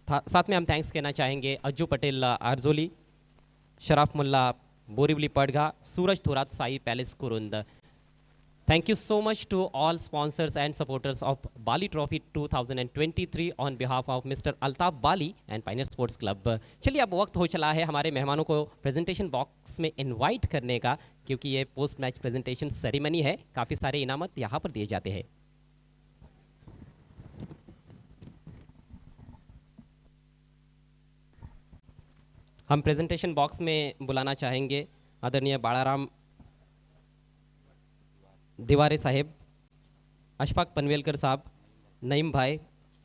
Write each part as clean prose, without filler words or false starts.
साथ में हम थैंक्स कहना चाहेंगे Ajju Patel Arjoli, Sharaf Mulla Borivali Padga, Suraj Thorat Sai palace Kurund. Thank you so much to all sponsors and supporters of Bali Trophy 2023 on behalf of Mr. Altaf Bali and Pioneer Sports Club. चलिए अब वक्त हो चला है हमारे मेहमानों को प्रेजेंटेशन बॉक्स में इनवाइट करने का, क्योंकि ये पोस्ट मैच प्रेजेंटेशन सेरेमनी है. काफ़ी सारे इनामत यहाँ पर दिए जाते हैं. हम प्रेजेंटेशन बॉक्स में बुलाना चाहेंगे आदरणीय बाळाराम दिवारे साहेब, अशफाक पनवेलकर साहब, नईम भाई,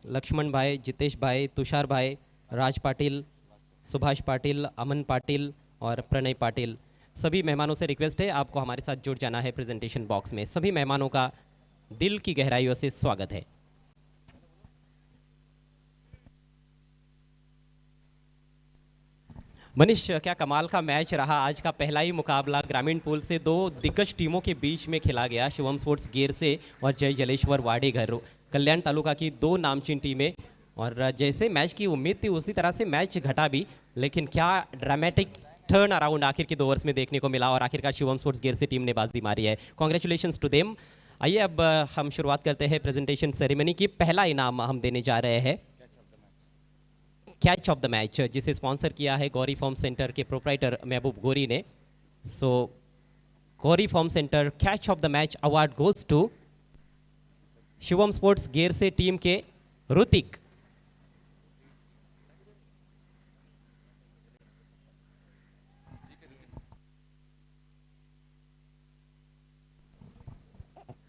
लक्ष्मण भाई, जितेश भाई, तुषार भाई, राज पाटिल, सुभाष पाटिल, अमन पाटिल और प्रणय पाटिल. सभी मेहमानों से रिक्वेस्ट है आपको हमारे साथ जुड़ जाना है प्रेजेंटेशन बॉक्स में. सभी मेहमानों का दिल की गहराइयों से स्वागत है. मनीष, क्या कमाल का मैच रहा. आज का पहला ही मुकाबला ग्रामीण पूल से दो दिग्गज टीमों के बीच में खेला गया. शिवम स्पोर्ट्स गेर से और जय जलेश्वर वाडेघर, कल्याण तालुका की दो नामचीन टीमें. और जैसे मैच की उम्मीद थी उसी तरह से मैच घटा भी, लेकिन क्या ड्रामेटिक टर्न अराउंड आखिर के 2 ओवर्स में देखने को मिला और आखिरकार शिवम स्पोर्ट्स गेर से टीम ने बाजी मारी है. Congratulations to them. आइए अब हम शुरुआत करते हैं प्रेजेंटेशन सेरेमनी की. पहला इनाम हम देने जा रहे हैं कैच ऑफ द मैच, जिसे स्पॉन्सर किया है गौरी फॉर्म सेंटर के प्रोप्राइटर महबूब गोरी ने. So Gauri form centre catch of the match award goes to Shivam sports गेर से टीम के ऋतिक.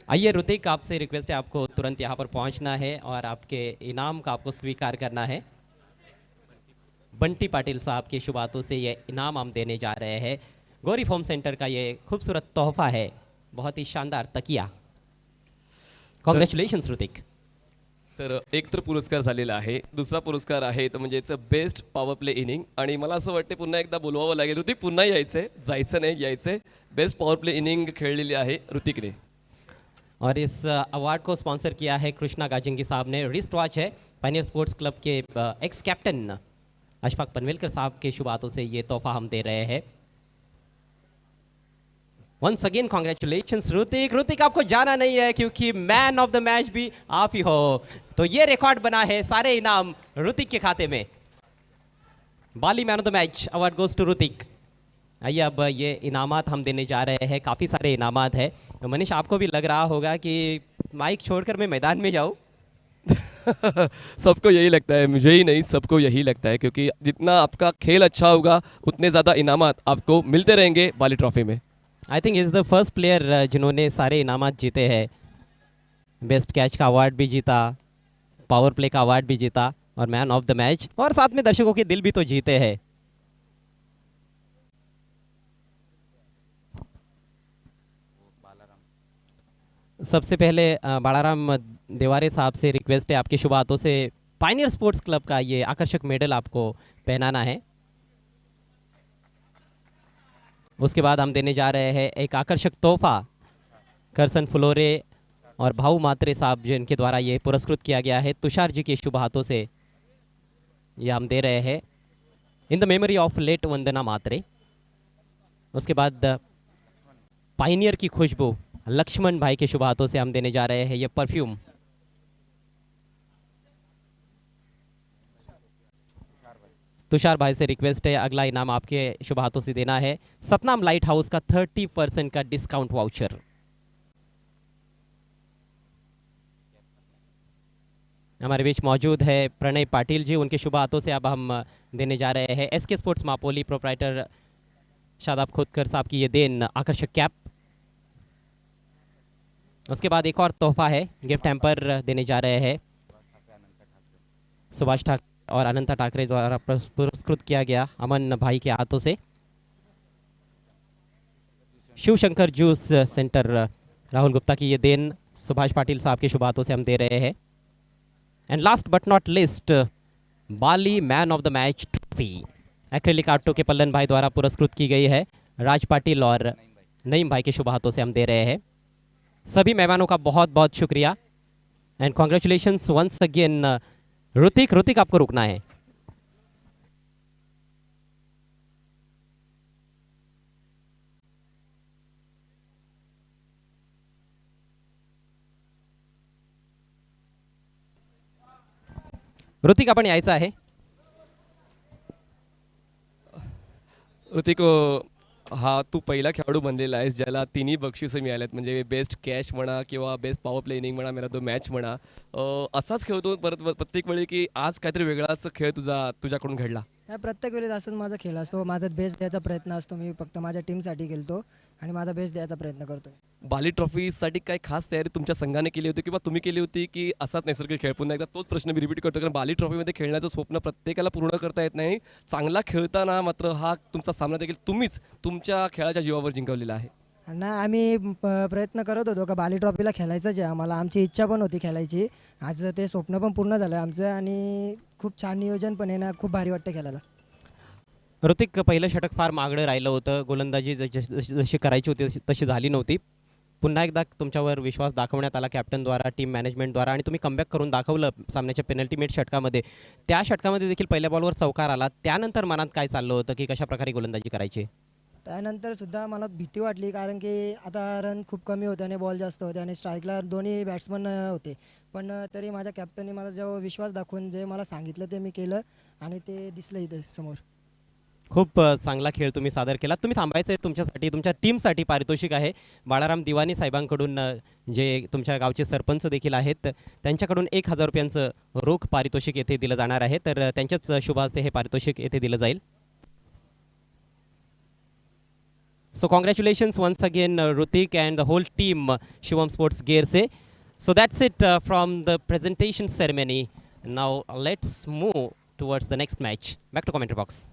आइए ऋतिक, आपसे रिक्वेस्ट है, आपको तुरंत यहाँ पर पहुँचना है और आपके इनाम का आपको स्वीकार करना है. बंटी पाटिल साहब के शुभ हाथों से ये इनाम हम देने जा रहे हैं. गौरी फॉर्म सेंटर का ये खूबसूरत तोहफा है, बहुत ही शानदार तकिया. कॉन्ग्रॅच्युलेशन्स ऋतिक. तर एक तर पुरस्कार झालेला आहे, दुसरा पुरस्कार आहे तो म्हणजे बेस्ट पॉवर प्ले इनिंग. आणि मला असं वाटते पुन्हा एकदा बोलवावं लागेल, ऋतिक पुन्हा यायचंय, जायचं नाही, यायचंय. बेस्ट पॉवर प्ले इनिंग खेळलेली आहे ऋतिकने. और इस अवार्ड को स्पॉन्सर किया है कृष्णा गाजिंगी साहब ने. रिस्ट वॉच है पायनियर स्पोर्ट्स क्लब के एक्स कैप्टन अशफाक पनवेलकर साहब के शुभ हाथों से ये तोहफा हम दे रहे हैं. Once again congratulations Hrithik. Hrithik, आपको जाना नहीं है क्योंकि मैन ऑफ द मैच भी आप ही हो. तो ये रिकॉर्ड बना है, सारे इनाम ऋतिक के खाते में. Bali man of the match award goes to Hrithik. आइए अब ये इनामात हम देने जा रहे हैं. काफ़ी सारे इनामात है. तो मनीष, आपको भी लग रहा होगा कि माइक छोड़कर मैं मैदान में जाऊँ. सबको यही लगता है, मुझे ही नहीं, सबको यही लगता है, क्योंकि जितना आपका खेल अच्छा होगा उतने ज़्यादा इनामात आपको मिलते रहेंगे बाली ट्रॉफी में. I think is the first player जिन्होंने सारे इनामात जीते हैं. बेस्ट कैच का अवार्ड भी जीता, पावर प्ले का अवार्ड भी जीता और मैन ऑफ द मैच, और साथ में दर्शकों के दिल भी तो जीते हैं. सबसे पहले बाळाराम देवारे साहब से रिक्वेस्ट है, आपके शुभ हाथों से पायनियर स्पोर्ट्स क्लब का ये आकर्षक मेडल आपको पहनाना है. उसके बाद हम देने जा रहे हैं एक आकर्षक तोहफा करसन फुलोरे और भाऊ मात्रे साहब जिनके द्वारा ये पुरस्कृत किया गया है. तुषार जी के शुभ हाथों से ये हम दे रहे हैं in the memory of late Vandana Matre. उसके बाद पायनियर की खुशबू लक्ष्मण भाई के शुभ हाथों से हम देने जा रहे हैं ये परफ्यूम. तुषार भाई से रिक्वेस्ट है, अगला इनाम आपके शुभ हाथों से देना है सतनाम लाइट हाउस का 30% का डिस्काउंट वाउचर. हमारे बीच मौजूद है प्रणय पाटिल जी, उनके शुभ हाथों से अब हम देने जा रहे हैं एसके स्पोर्ट्स मापोली प्रोप्राइटर शादाब खोदकर साहब की ये देन आकर्षक कैप. उसके बाद एक और तोहफा है, गिफ्ट हैम्पर देने जा रहे हैं सुभाष ठाकरे और अनंता ठाकरे द्वारा पुरस्कृत किया गया अमन भाई के हाथों से. शिव शंकर जूस सेंटर राहुल गुप्ता की ये देन सुभाष पाटिल साहब के शुभ हाथों से हम दे रहे हैं. And last but not list Bali man of the match trophy acrylic auto के पल्लन भाई द्वारा पुरस्कृत की गई है. राज पाटिल और नईम भाई के शुभ हाथों से हम दे रहे हैं. सभी मेहमानों का बहुत बहुत शुक्रिया and congratulations once again Hrithik. Hrithik, आपको रुकना है. ऋतिक आपण यायचं आहे. ऋतिक, हा तू पहिला खेळाडू बनलेला आहेस ज्याला तिन्ही बक्षिसं मिळाल्यात, म्हणजे बेस्ट कॅश म्हणा किंवा बेस्ट पॉवर प्ले इनिंग म्हणा, मेरा तो मॅच म्हणा. असाच खेळतो परत प्रत्येक वेळी, की आज काहीतरी वेगळाच खेळ तुझ्याकडून घडला? हा प्रत्येक वेळेस असंच माझा खेळ असतो. माझा बेस्ट द्यायचा प्रयत्न असतो. मी फक्त माझ्या टीमसाठी खेळतो आणि माझा बेस्ट द्यायचा प्रयत्न करतो. बाली ट्रॉफीसाठी काही खास तयारी तुमच्या संघाने केली होती किंवा तुम्ही केली होती, की असाच नैसर्गिक खेळ? पुन्हा एकदा तोच प्रश्न मी रिपीट करतो, कारण बाली ट्रॉफीमध्ये खेळण्याचं स्वप्न प्रत्येकाला पूर्ण करता येत नाही. चांगला खेळताना मात्र हा तुमचा सामना देखील तुम्हीच तुमच्या खेळाच्या जीवावर जिंकवलेला आहे. ना आम्ही प्रयत्न करत होतो का बाली ट्रॉफीला खेळायचंच आहे. आम्हाला आमची इच्छा पण होती खेळायची. आज ते स्वप्न पण पूर्ण झालं आमचं आणि खूप छान नियोजन पण आहे ना. खूप भारी वाटतं खेळायला. ऋतिक, पहिलं षटक फार मागणं राहिलं होतं. गोलंदाजी जशी करायची होती तशी झाली नव्हती. पुन्हा एकदा तुमच्यावर विश्वास दाखवण्यात आला कॅप्टनद्वारा, टीम मॅनेजमेंटद्वारा, आणि तुम्ही कमबॅक करून दाखवलं सामन्याच्या पेनल्टीमेट षटकामध्ये. त्या षटकामध्ये देखील पहिल्या बॉलवर चौकार आला. त्यानंतर मनात काय चाललं होतं, की कशाप्रकारे गोलंदाजी करायची? त्यानंतर सुद्धा मला भीती वाटली, कारण की आता रन खूप कमी होते आणि बॉल जास्त होते आणि स्ट्राईकला दोन्ही बॅट्समन होते. पण तरी माझ्या कॅप्टनने मला जेव्हा विश्वास दाखवून जे मला सांगितलं ते मी केलं आणि ते दिसलं इथे समोर. खूप चांगला खेळ तुम्ही सादर केला. तुम्ही थांबायचं आहे, तुमच्यासाठी तुमच्या टीमसाठी पारितोषिक आहे. बाळाराम दिवानी साहेबांकडून, जे तुमच्या गावचे सरपंच देखील आहेत, त्यांच्याकडून 1000 रुपयांचं रोख पारितोषिक येथे दिलं जाणार आहे. तर त्यांच्याच शुभ हस्ते हे पारितोषिक येथे दिलं जाईल. So congratulations once again, Rutik and the whole team, Shivam Sports Gear se. So that's it from the presentation ceremony. Now let's move towards the next match. Back to commentary box.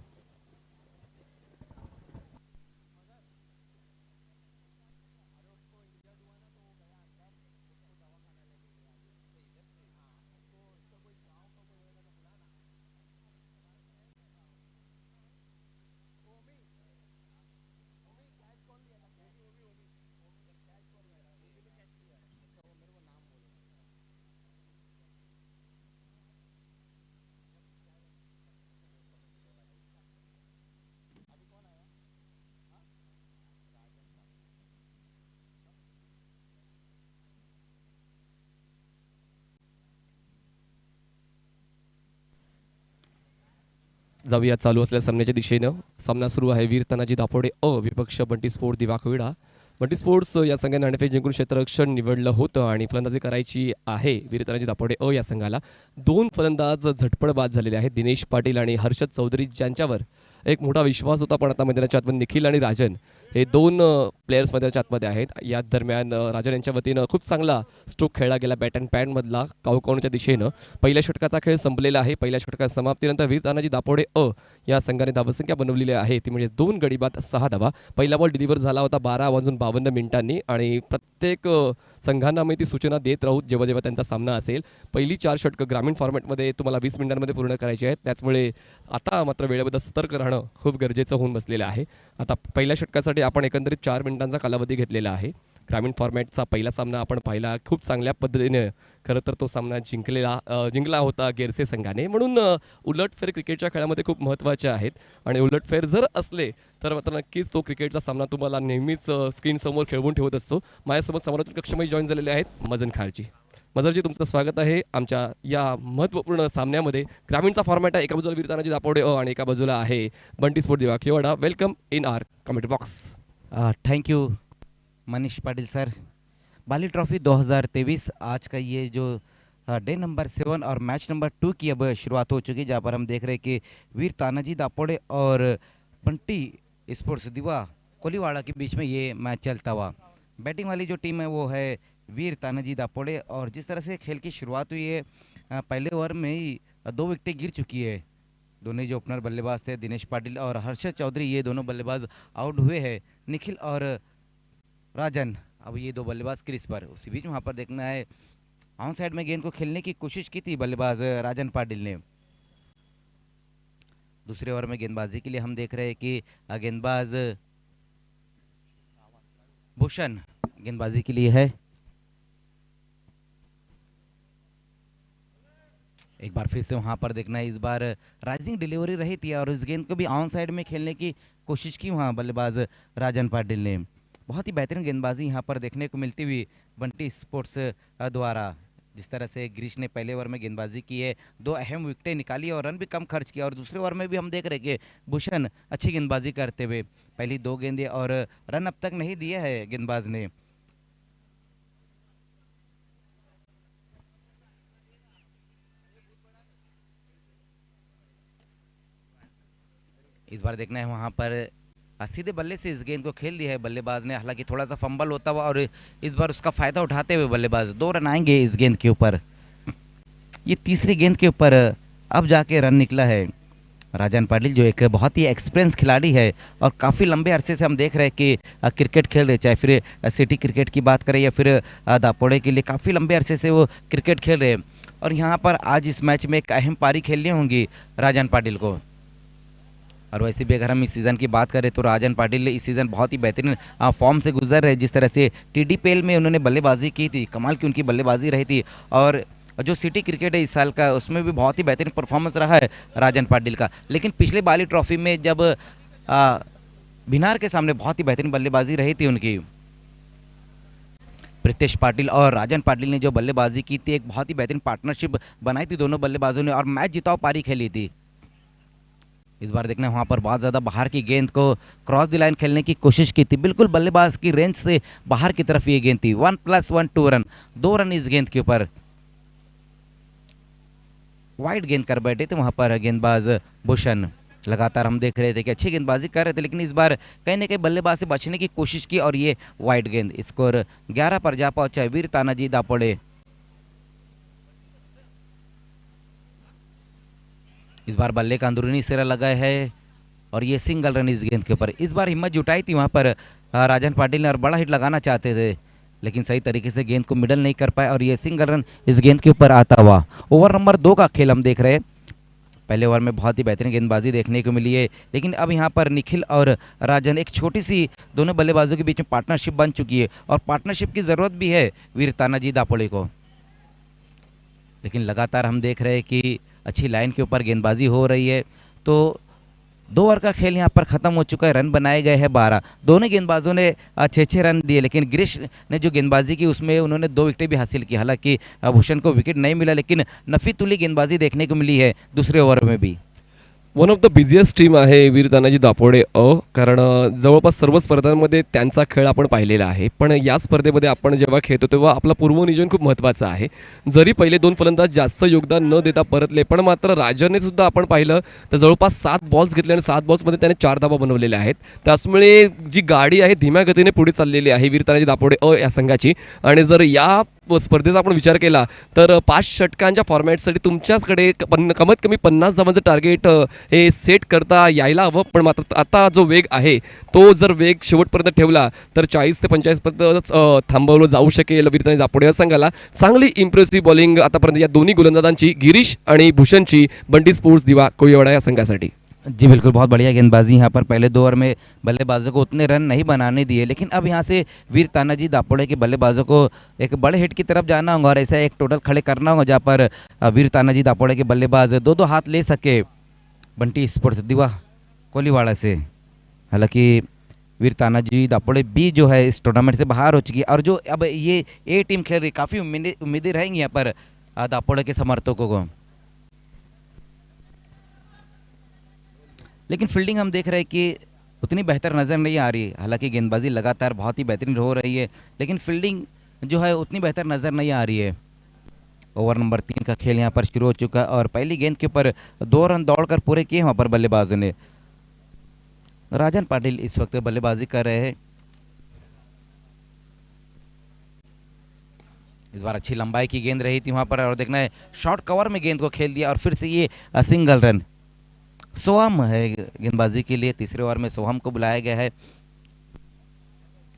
जाऊया चालू असलेल्या सामन्याच्या दिशेनं. सामना सुरू आहे. वीर तानाजी दापोडे विपक्ष Bunty sport दिवाखविडा. Bunty sports या संघाने नाणेफेक जिंकून क्षेत्ररक्षण निवडलं होतं आणि फलंदाजी करायची आहे वीर तानाजी दापोडे या संघाला. 2 फलंदाज झटपट बाद झालेले आहेत, दिनेश पाटील आणि हर्षद चौधरी, ज्यांच्यावर एक मोठा विश्वास होता. पण आता मैदानाच्या आतमध्ये निखिल आणि राजन हे 2 प्लेयर्स मैदानाच्या आतमध्ये आहेत. या दरम्यान राजन यांच्या वतीनं खूप चांगला स्ट्रोक खेळला गेला बॅट अँड पॅडमधला कावकावणीच्या दिशेनं. पहिल्या षटकाचा खेळ संपलेला आहे. पहिल्या षटकाच्या समाप्तीनंतर वीर तानाजी दापोडे या संघाने धावसंख्या बनवलेली आहे ती म्हणजे 2 गडी बाद 6 धावा. पहिला बॉल डिलिव्हर झाला होता 12:52 मिनिटांनी आणि प्रत्येक संघांना मी ती सूचना देत राहू जेव्हा जेव्हा त्यांचा सामना असेल. पहिली 4 षटकं ग्रामीण फॉर्मॅटमध्ये तुम्हाला 20 मिनिटांमध्ये पूर्ण करायची आहेत. त्याचमुळे आता मात्र वेळेबद्दल सतर्क राहणं खूप गरजेचं होऊन बसलेलं आहे. आता पहिल्या षटकासाठी आपण एकंदरीत 4 मिनिटांचा कालावधी घेतलेला आहे. ग्रामीण फॉर्मॅटचा पहिला सामना आपण पाहिला. खूप चांगल्या पद्धतीने खरं तर तो सामना जिंकला होता गेरसे संघाने. म्हणून उलटफेर क्रिकेटच्या खेळामध्ये खूप महत्त्वाचे आहेत आणि उलटफेर जर असले तर मात्र नक्कीच तो क्रिकेटचा सामना तुम्हाला नेहमीच स्क्रीनसमोर खेळवून ठेवत असतो. माझ्यासोबत समालोचक कक्षामध्ये जॉईन झालेले आहेत मजन खारजी. मजरजी, तुमचं स्वागत आहे आमच्या या महत्त्वपूर्ण सामन्यामध्ये. ग्रामीणचा फॉर्मॅट आहे. एका बाजूला वीर तानाजी दापोडे आणि एका बाजूला आहे बंटी स्पोर्ट दिवाखविडा. Welcome in our commentary box. Thank you Manish Patil sir. Bali trophy 2023 आज का ये जो डे नंबर 7 और मैच नंबर 2 की अब शुरुआत हो चुकी है, जहाँ पर हम देख रहे हैं कि वीर तानाजी दापोड़े और बंटी स्पोर्ट्स दिवा कोलीवाड़ा के बीच में ये मैच चलता हुआ. बैटिंग वाली जो टीम है वो है वीर तानाजी दापोड़े और जिस तरह से खेल की शुरुआत हुई है, पहले ओवर में ही 2 विकेटें गिर चुकी है. दोनों जो ओपनर बल्लेबाज थे दिनेश पाटिल और हर्षद चौधरी, ये दोनों बल्लेबाज आउट हुए हैं. निखिल और राजन, अब ये 2 बल्लेबाज क्रीज पर. उसी बीच वहाँ पर देखना है ऑन साइड में गेंद को खेलने की कोशिश की थी बल्लेबाज राजन पाटिल ने. दूसरे ओवर में गेंदबाजी के लिए हम देख रहे हैं कि गेंदबाज भूषण गेंदबाजी के लिए है. एक बार फिर से वहाँ पर देखना है, इस बार राइजिंग डिलीवरी रही थी और इस गेंद को भी ऑन साइड में खेलने की कोशिश की वहाँ बल्लेबाज राजन पाटिल ने. बहुत ही बेहतरीन गेंदबाजी यहाँ पर देखने को मिलती हुई बंटी स्पोर्ट्स द्वारा, जिस तरह से ग्रीश ने पहले ओवर में गेंदबाजी की है, 2 अहम विकेटें निकाली और रन भी कम खर्च किया, और दूसरे ओवर में भी हम देख रहे हैं कि भूषण अच्छी गेंदबाजी करते हुए पहली 2 गेंदें और रन अब तक नहीं दिया है गेंदबाज ने। इस बार देखना है वहाँ पर सीधे बल्ले से इस गेंद को खेल दिया है बल्लेबाज ने, हालांकि थोड़ा सा फंबल होता हुआ, और इस बार उसका फायदा उठाते हुए बल्लेबाज 2 रन आएंगे इस गेंद के ऊपर। ये तीसरी गेंद के ऊपर अब जाके रन निकला है। राजन पाटिल जो एक बहुत ही एक्सपीरियंस खिलाड़ी है और काफ़ी लंबे अरसे से हम देख रहे हैं कि क्रिकेट खेल रहे, चाहे फिर सिटी क्रिकेट की बात करें या फिर दापोड़े के लिए काफ़ी लंबे अरसे से वो क्रिकेट खेल रहे हैं, और यहाँ पर आज इस मैच में एक अहम पारी खेलनी होंगी राजन पाटिल को। और वैसे भी अगर हम इस सीज़न की बात करें तो राजन पाटिल इस सीज़न बहुत ही बेहतरीन फॉर्म से गुजर रहे। जिस तरह से TDPL में उन्होंने बल्लेबाजी की थी, कमाल की उनकी बल्लेबाजी रही थी, और जो सिटी क्रिकेट है इस साल का उसमें भी बहुत ही बेहतरीन परफॉर्मेंस रहा है राजन पाटिल का। लेकिन पिछले बाली ट्रॉफी में जब भिनार के सामने बहुत ही बेहतरीन बल्लेबाजी रही थी उनकी, प्रीतेश पाटिल और राजन पाटिल ने जो बल्लेबाजी की थी, एक बहुत ही बेहतरीन पार्टनरशिप बनाई थी दोनों बल्लेबाजों ने और मैच जिताओ पारी खेली थी। इस बार देखना वहाँ पर बहुत ज़्यादा बाहर की गेंद को क्रॉस द लाइन खेलने की कोशिश की थी, बिल्कुल बल्लेबाज की रेंज से बाहर की तरफ ये गेंद थी। 1+1 2 रन, 2 रन इस गेंद के ऊपर। वाइड गेंद कर बैठे थे वहाँ पर गेंदबाज भूषण। लगातार हम देख रहे थे कि अच्छी गेंदबाजी कर रहे थे, लेकिन इस बार कहीं ना कहीं बल्लेबाज से बचने की कोशिश की और ये वाइड गेंद। स्कोर 11 पर जा पहुंचा वीर तानाजी दापोड़े। इस बार बल्ले का अंदरूनी सिरा लगा है और ये सिंगल रन इस गेंद के ऊपर। इस बार हिम्मत जुटाई थी वहाँ पर राजन पाटिल ने और बड़ा हिट लगाना चाहते थे, लेकिन सही तरीके से गेंद को मिडल नहीं कर पाए और ये सिंगल रन इस गेंद के ऊपर आता हुआ। ओवर नंबर 2 का खेल हम देख रहे हैं। पहले ओवर में बहुत ही बेहतरीन गेंदबाजी देखने को मिली है, लेकिन अब यहाँ पर निखिल और राजन एक छोटी सी दोनों बल्लेबाजों के बीच में पार्टनरशिप बन चुकी है और पार्टनरशिप की ज़रूरत भी है वीर तानाजी दापोड़े को। लेकिन लगातार हम देख रहे हैं कि अच्छी लाइन के ऊपर गेंदबाजी हो रही है। तो 2 ओवर का खेल यहाँ पर ख़त्म हो चुका है, रन बनाए गए हैं 12। दोनों गेंदबाजों ने 6-6 रन दिए, लेकिन गिरीश ने जो गेंदबाजी की उसमें उन्होंने 2 विकेटें भी हासिल की। हालांकि भूषण को विकेट नहीं मिला, लेकिन नफी तुली गेंदबाजी देखने को मिली है दूसरे ओवर में भी। वन ऑफ द बिझिएस्ट टीम आहे वीर तानाजी दापोडे कारण जवळपास सर्व स्पर्धांमध्ये त्यांचा खेळ आपण पाहिलेला आहे, पण या स्पर्धेमध्ये आपण जेव्हा खेळतो तेव्हा आपलं पूर्वनियोजन खूप महत्त्वाचं आहे। जरी पहिले 2 फलंदाज जास्त योगदान न देता परतले, पण मात्र राजनने सुद्धा आपण पाहिलं तर जवळपास 7 बॉल्स घेतले आणि 7 बॉल्समध्ये त्याने 4 धावा बनवलेले आहेत। त्यामुळे जी गाडी आहे धीम्या गतीने पुढे चाललेली आहे वीर तानाजी दापोडे या संघाची। आणि जर या स्पर्धेचा आपण विचार केला तर 5 षटकांच्या फॉर्मॅटसाठी तुमच्याकडे कमीत कमी 50 धावांचं टार्गेट हे सेट करता यायला हवं, पण मात्र आता जो वेग आहे तो जर वेग शेवटपर्यंत ठेवला तर 40 ते 45 पर्यंत थांबवलं जाऊ शकेल वीर तानाजी दापोडे या संघाला। चांगली इम्प्रेसिव्ह बॉलिंग आतापर्यंत या दोन्ही गोलंदाजांची, गिरीश आणि भूषणची, बंटी स्पोर्ट्स दिवा कोळीवाडा या संघासाठी। जी बिल्कुल, बहुत बढ़िया गेंदबाजी। यहाँ पर पहले 2 ओवर में बल्लेबाजों को उतने रन नहीं बनाने दिए, लेकिन अब यहाँ से वीर तानाजी दापोड़े के बल्लेबाजों को एक बड़े हिट की तरफ जाना होगा और ऐसा एक टोटल खड़े करना होगा जहाँ पर वीर तानाजी दापोड़े के बल्लेबाज 2-2 हाथ ले सके बंटी स्पोर्ट्स दिवा कोलीवाड़ा से। हालांकि वीर तानाजी दापोड़े भी जो है इस टूर्नामेंट से बाहर हो चुकी है और जो अब ये ए टीम खेल रही, काफ़ी उम्मीदें रहेंगी यहाँ पर दापोड़े के समर्थकों को। लेकिन फील्डिंग हम देख रहे हैं कि उतनी बेहतर नज़र नहीं आ रही। हालांकि गेंदबाजी लगातार बहुत ही बेहतरीन हो रही है, लेकिन फील्डिंग जो है उतनी बेहतर नज़र नहीं आ रही है। ओवर नंबर 3 का खेल यहाँ पर शुरू हो चुका है और पहली गेंद के ऊपर 2 रन दौड़कर पूरे किए वहाँ पर बल्लेबाजों ने। राजन पाटिल इस वक्त बल्लेबाजी कर रहे हैं। इस बार अच्छी लंबाई की गेंद रही थी वहाँ पर और देखना है शॉर्ट कवर में गेंद को खेल दिया और फिर से ये सिंगल रन। सोहम है गेंदबाजी के लिए, तीसरे ओवर में सोहम को बुलाया गया है।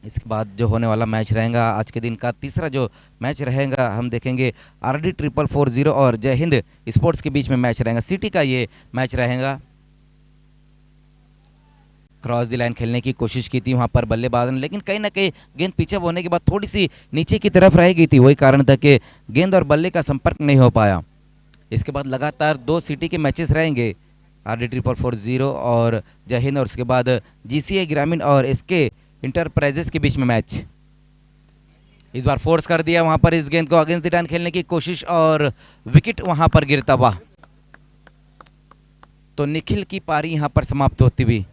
इसके बाद जो होने वाला मैच रहेगा आज के दिन का तीसरा जो मैच रहेगा हम देखेंगे RD 440 और जय हिंद स्पोर्ट्स के बीच में मैच रहेगा। सिटी का ये मैच रहेगा। क्रॉस द लाइन खेलने की कोशिश की थी वहाँ पर बल्लेबाज ने, लेकिन कहीं ना कहीं गेंद पीछे होने के बाद थोड़ी सी नीचे की तरफ रह गई थी। वही कारण था कि गेंद और बल्ले का संपर्क नहीं हो पाया। इसके बाद लगातार 2 सिटी के मैचेस रहेंगे, RD 440 और जय हिंद, और उसके बाद GCA ग्रामीण और SK इंटरप्राइजेस के बीच में मैच। इस बार फोर्स कर दिया वहां पर इस गेंद को अगेंस्ट द टर्न खेलने की कोशिश और विकेट वहां पर गिरता हुआ। तो निखिल की पारी यहां पर समाप्त होती हुई।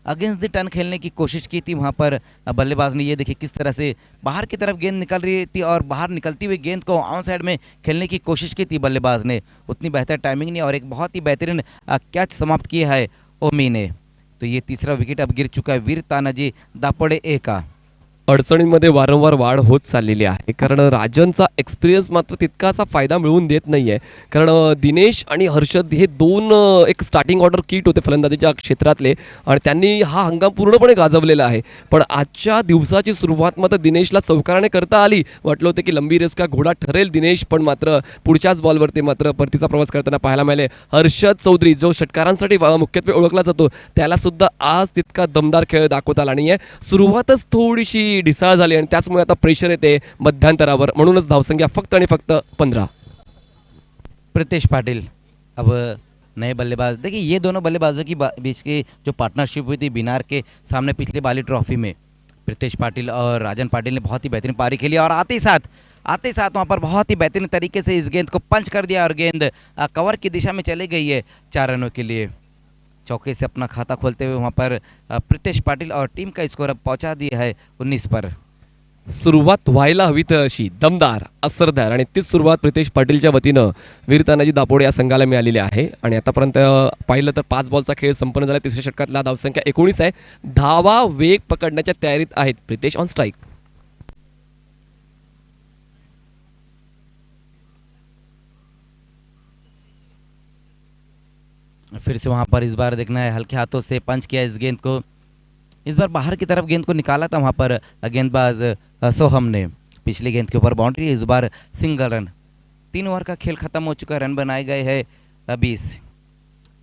अगेंस्ट द टर्न खेलने की कोशिश की थी वहां पर बल्लेबाज ने। ये देखिए किस तरह से बाहर की तरफ गेंद निकल रही थी और बाहर निकलती हुई गेंद को ऑन साइड में खेलने की कोशिश की थी बल्लेबाज ने। उतनी बेहतर टाइमिंग नहीं और एक बहुत ही बेहतरीन कैच समाप्त किया है ओमी ने। तो ये तीसरा विकेट अब गिर चुका है वीर तानाजी दापोडे ए का। अडचणींमध्ये वारंवार वाढ होत चाललेली आहे, कारण राजनचा एक्सपिरियन्स मात्र तितकासा फायदा मिळवून देत नाही आहे. कारण दिनेश आणि हर्षद हे दोन एक स्टार्टिंग ऑर्डर किट होते फलंदाजीच्या क्षेत्रातले आणि त्यांनी हा हंगाम पूर्णपणे गाजवलेला आहे. पण आजच्या दिवसाची सुरुवात मात्र दिनेशला चौकाराने करता आली. वाटलं होतं की लंबी रेस का घोडा ठरेल दिनेश, पण मात्र पुढच्याच बॉलवरती मात्र परतीचा प्रवास करताना पाहायला मिळाले. हर्षद चौधरी जो षटकारांसाठी मुख्यत्वे ओळखला जातो त्याला सुद्धा आज तितका दमदार खेळ दाखवता आला नाही आहे. सुरुवातच थोडीशी ढिसाळ झाली आणि त्याचमुळे आता प्रेशर येते मध्यांतरावर, म्हणूनच धावसंख्या फक्त आणि फक्त 15. प्रीतेश पाटिल अब नए बल्लेबाज। देखिए ये दोनों बल्लेबाजों की बीच की जो पार्टनरशिप हुई थी बिनार के सामने पिछले बाली ट्रॉफी में, प्रीतेश पाटिल और राजन पाटिल ने बहुत ही बेहतरीन पारी खेली और आते ही साथ वहाँ पर बहुत ही बेहतरीन तरीके से इस गेंद को पंच कर दिया और गेंद कवर की दिशा में चली गई है 4 रनों के लिए। चौके से अपना खाता खोलते हुए वहाँ पर प्रीतेश पाटिल और टीम का स्कोर अब पहुँचा दिया है 19 पर। सुरुवात व्हायला हवी तर अशी दमदार असरदार आणि तीच सुरुवात प्रीतेश पाटीलच्या वतीनं वीर तानाजी दापोडे या संघाला मिळालेली आहे. आणि आतापर्यंत पाहिलं तर 5 बॉलचा खेळ संपन्न झाला. तिसऱ्या षटकातला धावसंख्या 19 आहे. धावा वेग पकडण्याच्या तयारीत आहेत प्रीतेश ऑन स्ट्राईक. फिर से वहाँ पर इस बार देखना है हल्के हाथों से पंच किया इस गेंद को। इस बार बाहर की तरफ गेंद को निकाला था वहाँ पर गेंदबाज सोहम ने। पिछली गेंद के ऊपर बाउंड्री, इस बार सिंगल रन। 3 ओवर का खेल खत्म हो चुका है, रन बनाए गए हैं 20।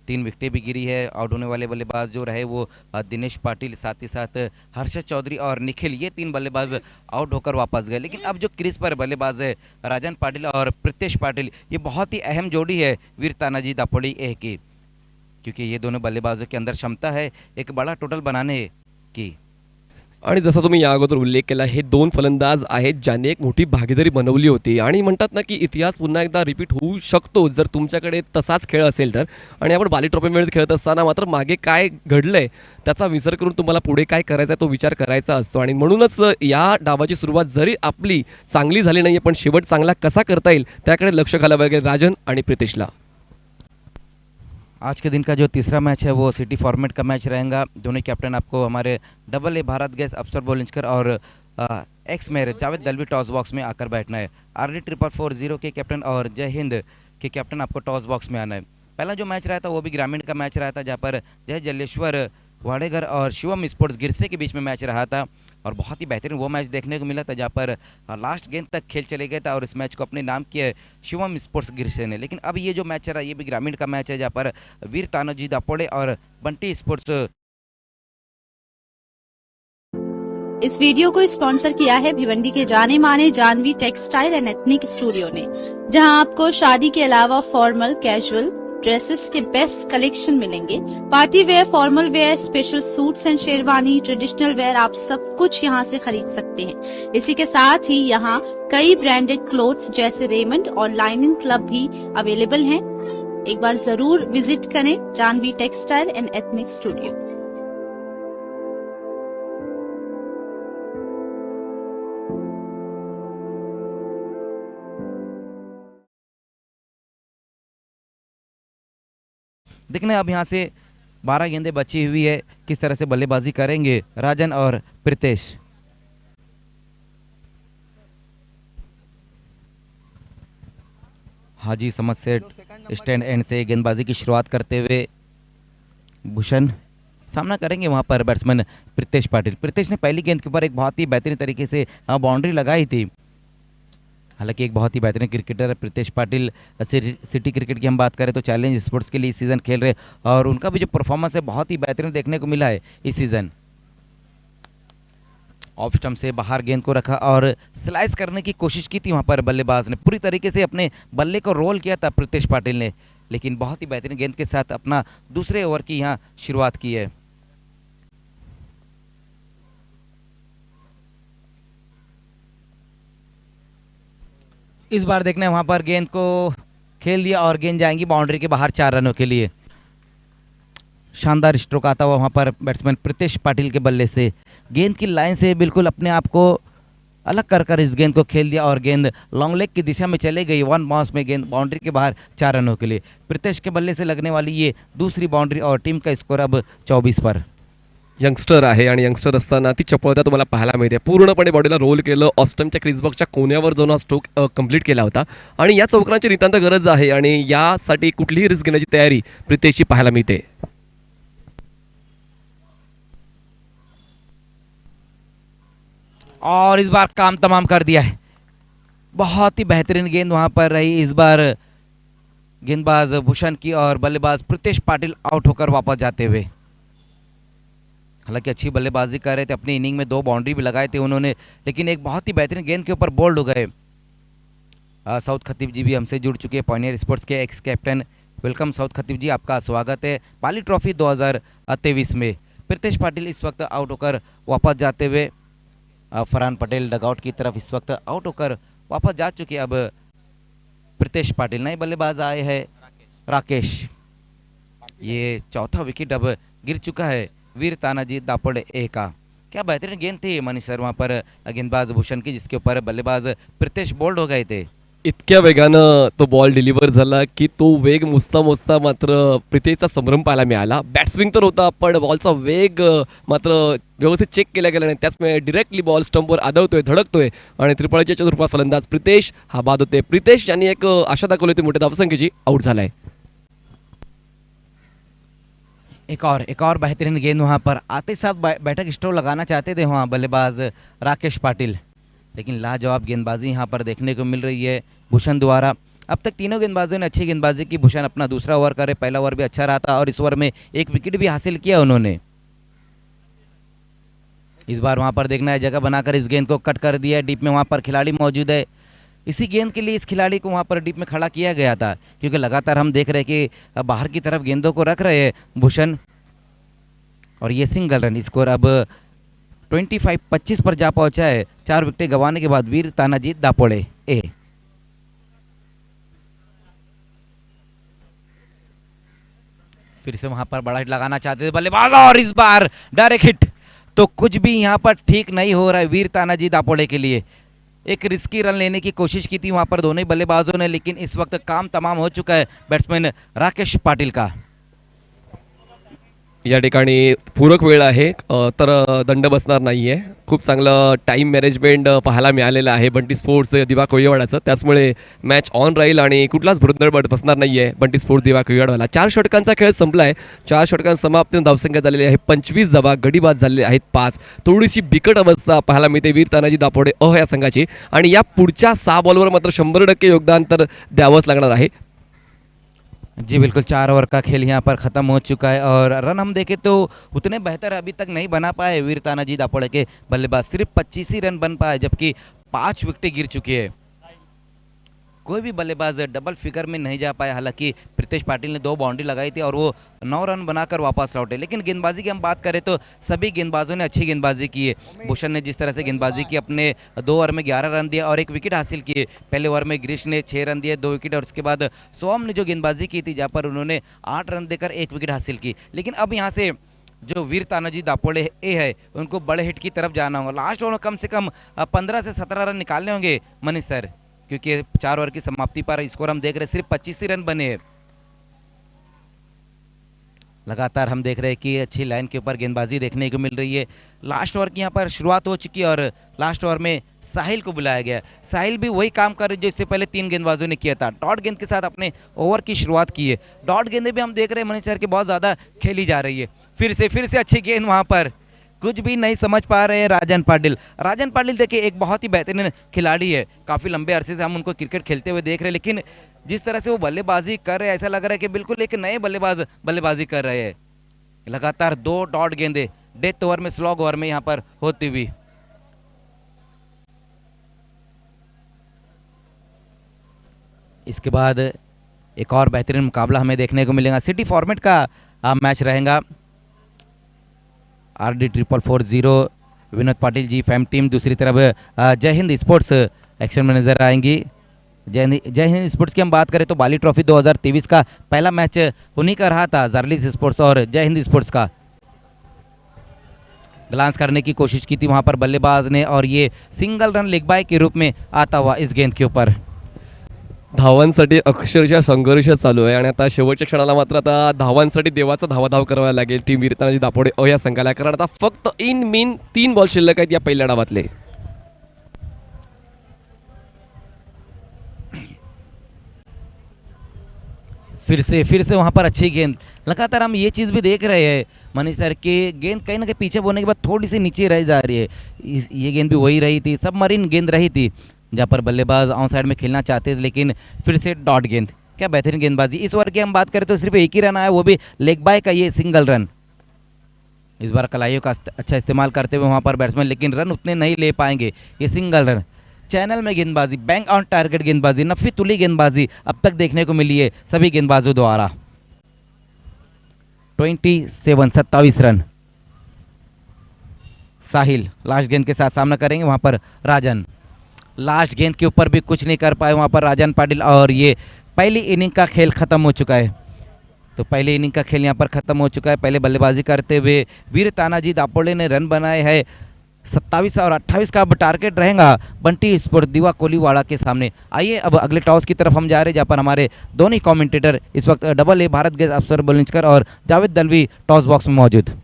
3 विकेटें भी गिरी है। आउट होने वाले बल्लेबाज जो रहे वो दिनेश पाटिल, साथ ही साथ हर्षद चौधरी और निखिल, ये 3 बल्लेबाज आउट होकर वापस गए। लेकिन अब जो क्रीज पर बल्लेबाज है राजन पाटिल और प्रीतेश पाटिल, ये बहुत ही अहम जोड़ी है वीर तानाजी दापोडी ए की, क्योंकि ये दोनों बल्लेबाजों के अंदर क्षमता है एक बड़ा टोटल बनाने की। आणि जसा तुम्ही या अगोदर उल्लेख केला, हे 2 फलंदाज आहेत ज्यांनी एक मोठी भागीदारी बनवली होती आणि म्हणतात ना की इतिहास पुन्हा एकदा रिपीट होऊ शकतो जर तुमच्याकडे तसाच खेळ असेल तर. आणि आपण बाली ट्रॉफीमध्ये खेळत असताना मात्र मागे काय घडलंय त्याचा विसर करून तुम्हाला पुढे काय करायचं आहे तो विचार करायचा असतो. आणि म्हणूनच या डावाची सुरुवात जरी आपली चांगली झाली नाही पण शेवट चांगला कसा करता येईल त्याकडे लक्ष घालावं लागेल राजन आणि प्रीतेशला. आज के दिन का जो तीसरा मैच है वो सिटी फॉर्मेट का मैच रहेगा। दोनों कैप्टन आपको हमारे AA भारत गैस अफसर बोलिंजकर और x mayor Javed Dalvi toss box में आकर बैठना है। RD 440 के कैप्टन और जय हिंद के कैप्टन आपको टॉस बॉक्स में आना है। पहला जो मैच रहा था वो भी ग्रामीण का मैच रहा था, जहाँ पर जय जलेश्वर वाडेगर और शिवम स्पोर्ट्स गिरसे के बीच में मैच रहा था और बहुत ही बेहतरीन वो मैच देखने को मिला था, जहाँ पर लास्ट गेंद तक खेल चले गए था और इस मैच को अपने नाम किया है शिवम स्पोर्ट्स गिरसे ने। लेकिन अब ये जो मैच चल रहा है ये भी ग्रामीण का मैच है, जहाँ पर वीर तानाजी दापोडे और बंटी स्पोर्ट्स। इस वीडियो को स्पॉन्सर किया है भिवंडी के जाने माने Janvi textile and ethnic studio ने, जहां आपको शादी के अलावा फॉर्मल कैजुअल ड्रेसेस के बेस्ट कलेक्शन मिलेंगे। Party wear, formal wear, special suits and sherwani, traditional wear, आप सब कुछ यहां से खरीद सकते हैं। इसी के साथ ही यहां कई ब्रांडेड क्लोथ्स जैसे रेमंड और लाइनिंग क्लब भी अवेलेबल हैं। एक बार जरूर विजिट करें Janvi textile and ethnic studio. देखना है अब यहाँ से 12 गेंदें बची हुई है, किस तरह से बल्लेबाजी करेंगे राजन और प्रीतेश। हाजी समझ से स्टैंड एंड से गेंदबाजी की शुरुआत करते हुए भूषण सामना करेंगे वहाँ पर बैट्समैन प्रीतेश पाटिल। प्रीतेश ने पहली गेंद के ऊपर एक बहुत ही बेहतरीन तरीके से बाउंड्री लगाई थी। हालांकि एक बहुत ही बेहतरीन क्रिकेटर है प्रीतेश पाटिल। सिटी क्रिकेट की हम बात करें तो चैलेंज स्पोर्ट्स के लिए इस सीज़न खेल रहे और उनका भी जो परफॉर्मेंस है बहुत ही बेहतरीन देखने को मिला है इस सीज़न। ऑफ स्टंप से बाहर गेंद को रखा और स्लाइस करने की कोशिश की थी वहाँ पर बल्लेबाज ने, पूरी तरीके से अपने बल्ले को रोल किया था प्रीतेश पाटिल ने, लेकिन बहुत ही बेहतरीन गेंद के साथ अपना दूसरे ओवर की यहाँ शुरुआत की है। इस बार देखना है वहाँ पर गेंद को खेल दिया और गेंद जाएंगी बाउंड्री के बाहर 4 रनों के लिए। शानदार स्ट्रोक आता हुआ वहाँ पर बैट्समैन प्रीतेश पाटिल के बल्ले से गेंद की लाइन से बिल्कुल अपने आप को अलग कर कर इस गेंद को खेल दिया और गेंद लॉन्ग लेग की दिशा में चले गई। 1 बाउंस में गेंद बाउंड्री के बाहर 4 रनों के लिए। प्रीतेश के बल्ले से लगने वाली ये दूसरी बाउंड्री और टीम का स्कोर अब 24 पर। यंगस्टर आहे आणि यंगस्टर असताना ती चपळता तुम्हाला पाहायला मिळते. पूर्णपणे बॉडीला रोल केलं, ऑस्टमच्या क्रिसबॉक्सच्या कोण्यावर जाऊन हा स्ट्रोक कंप्लीट केला होता आणि या चौकारांची नितांत गरज आहे आणि यासाठी कुठलीही रिस्क घेण्याची तयारी प्रीतेशची पाहायला मिळते. और इस बार काम तमाम कर दिया है। बहुत ही बेहतरीन गेंद वहां पर रही। इस बार गेंदबाज भूषण की और बल्लेबाज प्रीतेश पाटिल आउट होकर वापस जाते हुए। हालांकि अच्छी बल्लेबाजी कर रहे थे, अपनी इनिंग में 2 बाउंड्री भी लगाए थे उन्होंने, लेकिन एक बहुत ही बेहतरीन गेंद के ऊपर बोल्ड हो गए। साउथ खतीब जी भी हमसे जुड़ चुके हैं, पॉइनियर स्पोर्ट्स के एक्स कैप्टन। वेलकम साउथ खतीब जी, आपका स्वागत है बाली ट्रॉफी 2023 में। प्रीतेश पाटिल इस वक्त आउट होकर वापस जाते हुए। फरहान पटेल डगआउट की तरफ इस वक्त आउट होकर वापस जा चुके। अब प्रीतेश पाटिल, नए बल्लेबाज आए हैं राकेश। ये चौथा विकेट अब गिर चुका है वीर तानाजी दापोडे ए का। क्या बेहतरीन गेंद थी मनीष सर वहाँ पर गेंदबाज भूषण की, जिसके ऊपर बल्लेबाज प्रीतेश बोल्ड हो गए थे। इतक्या वेगानं तो बॉल डिलिव्हर झाला की तो वेग मोजता मोजता मात्र प्रीतेशचा संभ्रम पाहायला मिळाला. बॅट्सविंग तर होता पण बॉलचा वेग मात्र व्यवस्थित चेक केला गेला नाही. त्याचमुळे डिरेक्टली बॉल स्टंपवर आदळतोय, धडकतोय आणि त्रिपळीच्या रूपात फलंदाज प्रीतेश हा बाद होते. प्रीतेश यांनी एक आशा दाखवली होती मोठ्या धावसंख्येची, आउट झालाय. एक और बेहतरीन गेंद वहाँ पर आते साथ बैठक स्ट्रोक लगाना चाहते थे वहाँ बल्लेबाज राकेश पाटिल, लेकिन लाजवाब गेंदबाजी यहाँ पर देखने को मिल रही है भूषण द्वारा। अब तक तीनों गेंदबाजों ने अच्छी गेंदबाजी की। भूषण अपना दूसरा ओवर करे, पहला ओवर भी अच्छा रहा था और इस ओवर में 1 विकेट भी हासिल किया उन्होंने। इस बार वहाँ पर देखना है, जगह बनाकर इस गेंद को कट कर दिया। डीप में वहाँ पर खिलाड़ी मौजूद है। इसी गेंद के लिए इस खिलाड़ी को वहाँ पर डीप में खड़ा किया गया था, क्योंकि लगातार हम देख रहे हैं कि बाहर की तरफ गेंदों को रख रहे हैं भूषण। और ये सिंगल रन स्कोर अब 25 पर जा पहुंचा है 4 विकेट गंवाने के बाद वीर तानाजी दापोडे ए। फिर से वहां पर बड़ा हिट लगाना चाहते थे बल्लेबाज और इस बार डायरेक्ट हिट। तो कुछ भी यहां पर ठीक नहीं हो रहा है वीर तानाजी दापोडे के लिए। एक रिस्की रन लेने की कोशिश की थी वहां पर दोनों ही बल्लेबाजों ने, लेकिन इस वक्त काम तमाम हो चुका है बैट्समैन राकेश पाटिल का। या ठिकाणी पूरक वेळ आहे तर दंड बसणार नाही आहे. खूप चांगलं टाईम मॅनेजमेंट पाहायला मिळालेलं आहे बंटी स्पोर्ट्स दिवा कोळीवाडाचं. त्याचमुळे मॅच ऑन राहील आणि कुठलाच भुरदळ बसणार नाही आहे बंटी स्पोर्ट्स दिवा कोळीवाडाला. 4 षटकांचा खेळ संपला आहे. 4 षटकांत समाप्तीने धावसंख्या झालेली आहे 25 धावा, गडी बाद झालेले आहेत 5. थोडीशी बिकट अवस्था पाहायला मिळते वीर तानाजी दापोडे या संघाची आणि या पुढच्या 6 बॉलवर मात्र 100% योगदान तर द्यावंच लागणार आहे. जी बिल्कुल, 4 ओवर का खेल यहाँ पर ख़त्म हो चुका है और रन हम देखें तो उतने बेहतर अभी तक नहीं बना पाए वीर तानाजी दापोडे के बल्लेबाज। सिर्फ 25 ही रन बन पाए, जबकि 5 विकेटें गिर चुकी है। कोई भी बल्लेबाज डबल फिगर में नहीं जा पाया। हालांकि प्रीतेश पाटिल ने 2 बाउंड्री लगाई थी और वो 9 रन बनाकर वापस लौटे। लेकिन गेंदबाजी की हम बात करें तो सभी गेंदबाजों ने अच्छी गेंदबाजी की है। भूषण ने जिस तरह से गेंदबाजी की, अपने 2 ओवर में 11 रन दिया और 1 विकेट हासिल किए। पहले ओवर में गिरीश ने 6 रन दिए, 2 विकेट, और उसके बाद सोहम ने जो गेंदबाजी की थी जहाँ पर उन्होंने 8 रन देकर 1 विकेट हासिल की। लेकिन अब यहाँ से जो वीर तानाजी दापोडे ए है उनको बड़े हिट की तरफ जाना होगा। लास्ट ओवर में कम से कम 15 से 17 रन निकालने होंगे मनीष सर, क्योंकि 4 ओवर की समाप्ति पर स्कोर हम देख रहे हैं सिर्फ 25 ही रन बने हैं। लगातार हम देख रहे हैं कि अच्छी लाइन के ऊपर गेंदबाजी देखने को मिल रही है। लास्ट ओवर की यहाँ पर शुरुआत हो चुकी है और लास्ट ओवर में साहिल को बुलाया गया। साहिल भी वही काम कर रहे जो इससे पहले 3 गेंदबाजों ने किया था। डॉट गेंद के साथ अपने ओवर की शुरुआत की है। डॉट गेंदें भी हम देख रहे हैं मनीष सर की बहुत ज़्यादा खेली जा रही है। फिर से अच्छी गेंद वहाँ पर, कुछ भी नहीं समझ पा रहे हैं राजन पाटिल। राजन पाटिल देखिए एक बहुत ही बेहतरीन खिलाड़ी है। काफ़ी लंबे अरसे से हम उनको क्रिकेट खेलते हुए देख रहे हैं, लेकिन जिस तरह से वो बल्लेबाजी कर रहे हैं ऐसा लग रहा है कि बिल्कुल एक नए बल्लेबाजी कर रहे हैं। लगातार 2 डॉट गेंदें डेथ ओवर में, स्लॉग ओवर में यहाँ पर होती हुई। इसके बाद एक और बेहतरीन मुकाबला हमें देखने को मिलेगा। सिटी फॉर्मेट का मैच रहेगा। RD 440 Vinod Patil ji fam team, दूसरी तरफ जय हिंद स्पोर्ट्स एक्शन में नजर आएंगी जय हिंद स्पोर्ट्स की हम बात करें तो बाली ट्रॉफी 2023 का पहला मैच उन्हीं का रहा था, जार्लिस स्पोर्ट्स और जय हिंद स्पोर्ट्स का। ग्लांस करने की कोशिश की थी वहाँ पर बल्लेबाज ने और ये सिंगल रन लेग बाय के रूप में आता हुआ इस गेंद के ऊपर। धावांसाठी अक्षरशः संघर्ष चालू आहे आणि आता शेवटच्या क्षणाला मात्र आता धावांसाठी देवाचा धावाधाव करावा लागेल टीम वीर तानाजी दापोडे या संघाला, कारण आता फक्त इन मीन 3 बॉल शिल्लक आहेत या पहिल्या डावातले। फिर से वहाँ पर अच्छी गेंद, लगातार हम ये चीज़ भी देख रहे हैं मनीष सर कि गेंद कहीं ना कहीं पीछे बोलने के बाद थोड़ी सी नीचे रह जा रही है। ये गेंद भी वही रही थी, सबमरीन गेंद रही थी जहाँ पर बल्लेबाज ऑन साइड में खेलना चाहते थे, लेकिन फिर से डॉट गेंद। क्या बेहतरीन गेंदबाजी। इस ओवर की हम बात करें तो सिर्फ एक ही रन आया, वो भी लेग बाय का ये सिंगल रन। इस बार कलाइयों का अच्छा इस्तेमाल करते हुए वहाँ पर बैट्समैन, लेकिन रन उतने नहीं ले पाएंगे। ये सिंगल रन, चैनल में गेंदबाजी, बैंक ऑन टारगेट गेंदबाजी, नफी तुली गेंदबाजी अब तक देखने को मिली है सभी गेंदबाजों द्वारा। 27 रन। साहिल लास्ट गेंद के साथ सामना करेंगे, वहाँ पर राजन लास्ट गेंद के ऊपर भी कुछ नहीं कर पाए वहाँ पर राजन पाटिल, और ये पहली इनिंग का खेल ख़त्म हो चुका है। तो पहली इनिंग का खेल यहाँ पर ख़त्म हो चुका है। पहले बल्लेबाजी करते हुए वीर तानाजी दापोडे ने रन बनाए हैं 27 और 28 का अब टारगेट रहेगा बंटी स्पोर्ट दीवा कोलीवाड़ा के सामने। आइए अब अगले टॉस की तरफ हम जा रहे हैं, जहाँ पर हमारे दोनों कमेंटेटर इस वक्त AA भारत गैस अफसर बुलंदशहर और जावेद दलवी टॉस बॉक्स में मौजूद।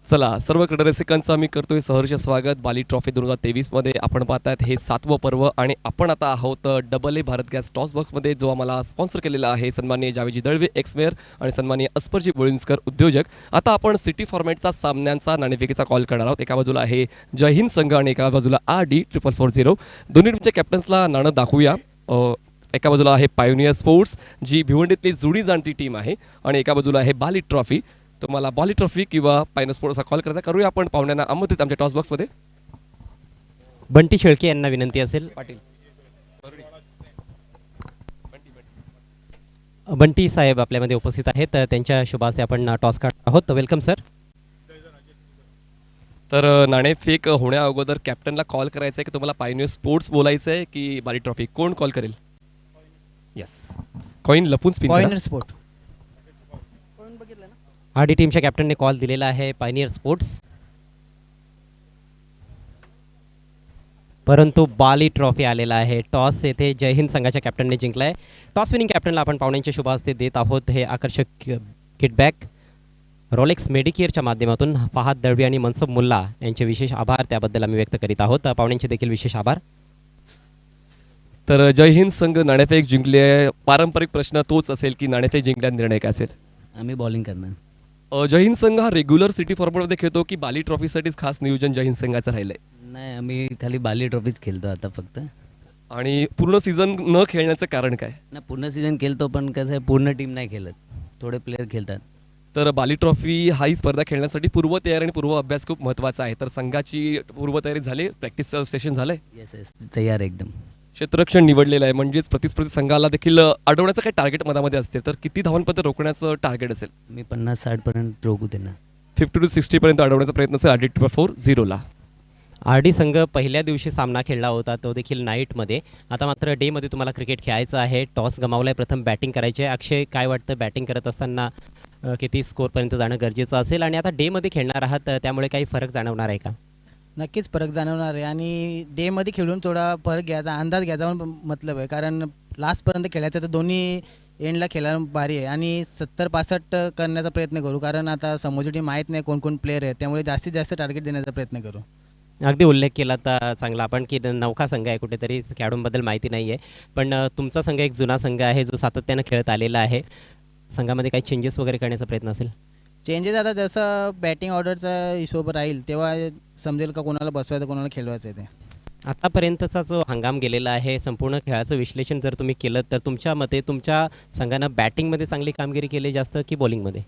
चला सर्व क्रीडा रसिकांचं आम्ही करतोय सहर्ष स्वागत बाली ट्रॉफी 2023 मध्ये। आपण पाहतायत हे 7वं पर्व आणि आपण आता आहोत AA भारत गॅस टॉस बॉक्समध्ये, जो आम्हाला स्पॉन्सर केलेला आहे सन्माननीय जावेदजी दळवे एक्समेयर आणि सन्माननीय अस्परजी बोळिंजकर उद्योजक। आता आपण सिटी फॉर्मॅटचा सामन्यांचा नाणेफेकीचा कॉल करणार आहोत। एका बाजूला आहे जय हिंद संघ आणि एका बाजूला RD 4440। दोन्ही टीमच्या कॅप्टन्सला नाणं दाखवूया। एका बाजूला आहे पायोनियर स्पोर्ट्स, जी भिवंडीतली जुनी जाणती टीम आहे, आणि एका बाजूला आहे बाली ट्रॉफी। तुम्हाला बाली ट्रॉफी किंवा पायोनियर स्पोर्ट्सचा कॉल करायचा। करूया आपण पाहुण्यांना आमंत्रित आमच्या टॉस बॉक्समध्ये। बंटी शेळके यांना विनंती असेल। पाटील बंटी साहेब आपल्यामध्ये उपस्थित आहेत, त्यांच्या शुभ हस्ते आपण टॉस काढत आहोत। Welcome sir. तर नाणेफेक होण्या अगोदर कॅप्टनला कॉल करायचा आहे की तुम्हाला पायोनियर स्पोर्ट्स बोलायचं आहे की बाली ट्रॉफी, कोण कॉल करेल? यस, कॉइन लपून स्पिन करा। पॉइंटर स्पोर्ट RD टीमच्या कॅप्टनने कॉल दिलेला आहे पायनियर स्पोर्ट्स, परंतु बाली ट्रॉफी आलेला आहे। टॉस येथे जय हिंद संघाच्या कॅप्टनने जिंकलाय। टॉस विनिंग कॅप्टनला आपण पाहुण्यांच्या शुभ हस्ते देत आहोत हे आकर्षक किटबॅक रोलेक्स मेडिकेअरच्या माध्यमातून। फहाद दळवी आणि मनसब मुल्ला यांचे विशेष आभार त्याबद्दल आम्ही व्यक्त करीत आहोत। पाहुण्यांचे देखील विशेष आभार। तर जय हिंद संघ नाणेफेक जिंकले, पारंपरिक प्रश्न तोच असेल की नाणेफेक जिंकल्याने निर्णय काय असेल? आम्ही बॉलिंग करणार। जय हिंद संघ हा रेग्युलर सिटी फॉर्मॅटमध्ये खेळतो की बाली ट्रॉफीसाठीच खास नियोजन जय हिंद संघाचं राहिलंय? नाही, आम्ही खाली बाली ट्रॉफीच खेळतो आता फक्त। आणि पूर्ण सीझन न खेळण्याचं कारण काय? ना पूर्ण सीझन खेळतो, पण कसं आहे पूर्ण टीम नाही खेळत, थोडे प्लेयर खेळतात। तर बाली ट्रॉफी हा ही स्पर्धा खेळण्यासाठी पूर्वतयारी आणि पूर्व अभ्यास खूप महत्त्वाचा आहे। तर संघाची पूर्वतयारी झाली, प्रॅक्टिस सेशन झालंय? येस येस, तयार एकदम। क्षेत्ररक्षण निवडलेलं आहे, म्हणजेच प्रतिस्पर्धी संघाला देखील अडवण्याचं काही टार्गेट मनामध्ये असते। तर किती धावांपर्यंत रोखण्याचं टार्गेट असेल? मी 50-60 पर्यंत रोखू त्यांना। 50 to 60 पर्यंत अडवण्याचा प्रयत्न असेल RD 4440ला। RD संघ पहिल्या दिवशी सामना खेळला होता, तो देखील नाईटमध्ये। आता मात्र डेमध्ये तुम्हाला क्रिकेट खेळायचं आहे। टॉस गमावलाय, प्रथम बॅटिंग करायची आहे। अक्षय, काय वाटतं बॅटिंग करत असताना किती स्कोअरपर्यंत जाणं गरजेचं असेल, आणि आता डेमध्ये खेळणार आहात त्यामुळे काही फरक जाणवणार आहे का? नक्कीच फरक जाणवणार आहे, आणि डेमध्ये खेळून थोडा फरक घ्यायचा, अंदाज घ्यायचा पण मतलब आहे, कारण लास्टपर्यंत खेळायचं तर दोन्ही एंडला खेळायला भारी आहे, आणि 70-65 करण्याचा प्रयत्न करू, कारण आता समोरची टीम माहीत नाही कोण कोण प्लेयर आहे, त्यामुळे जास्तीत जास्त टार्गेट देण्याचा प्रयत्न करू। अगदी उल्लेख केला तर चांगला आपण की नौका संघ आहे, कुठेतरी खेळाडूंबद्दल माहिती नाही आहे, पण तुमचा संघ एक जुना संघ आहे जो सातत्यानं खेळत आलेला आहे। संघामध्ये काही चेंजेस वगैरे करण्याचा प्रयत्न असेल? चेंजेस आता जसं बॅटिंग ऑर्डरचा हिशोब राहील तेव्हा समजेल का कोणाला बसवायचं कोणाला खेळवायचं आहे ते. आतापर्यंतचा जो हंगाम गेलेला आहे, संपूर्ण खेळाचं विश्लेषण जर तुम्ही केलं तर तुमच्या मते तुमच्या संघानं बॅटिंगमध्ये चांगली कामगिरी केली जास्त की बॉलिंगमध्ये?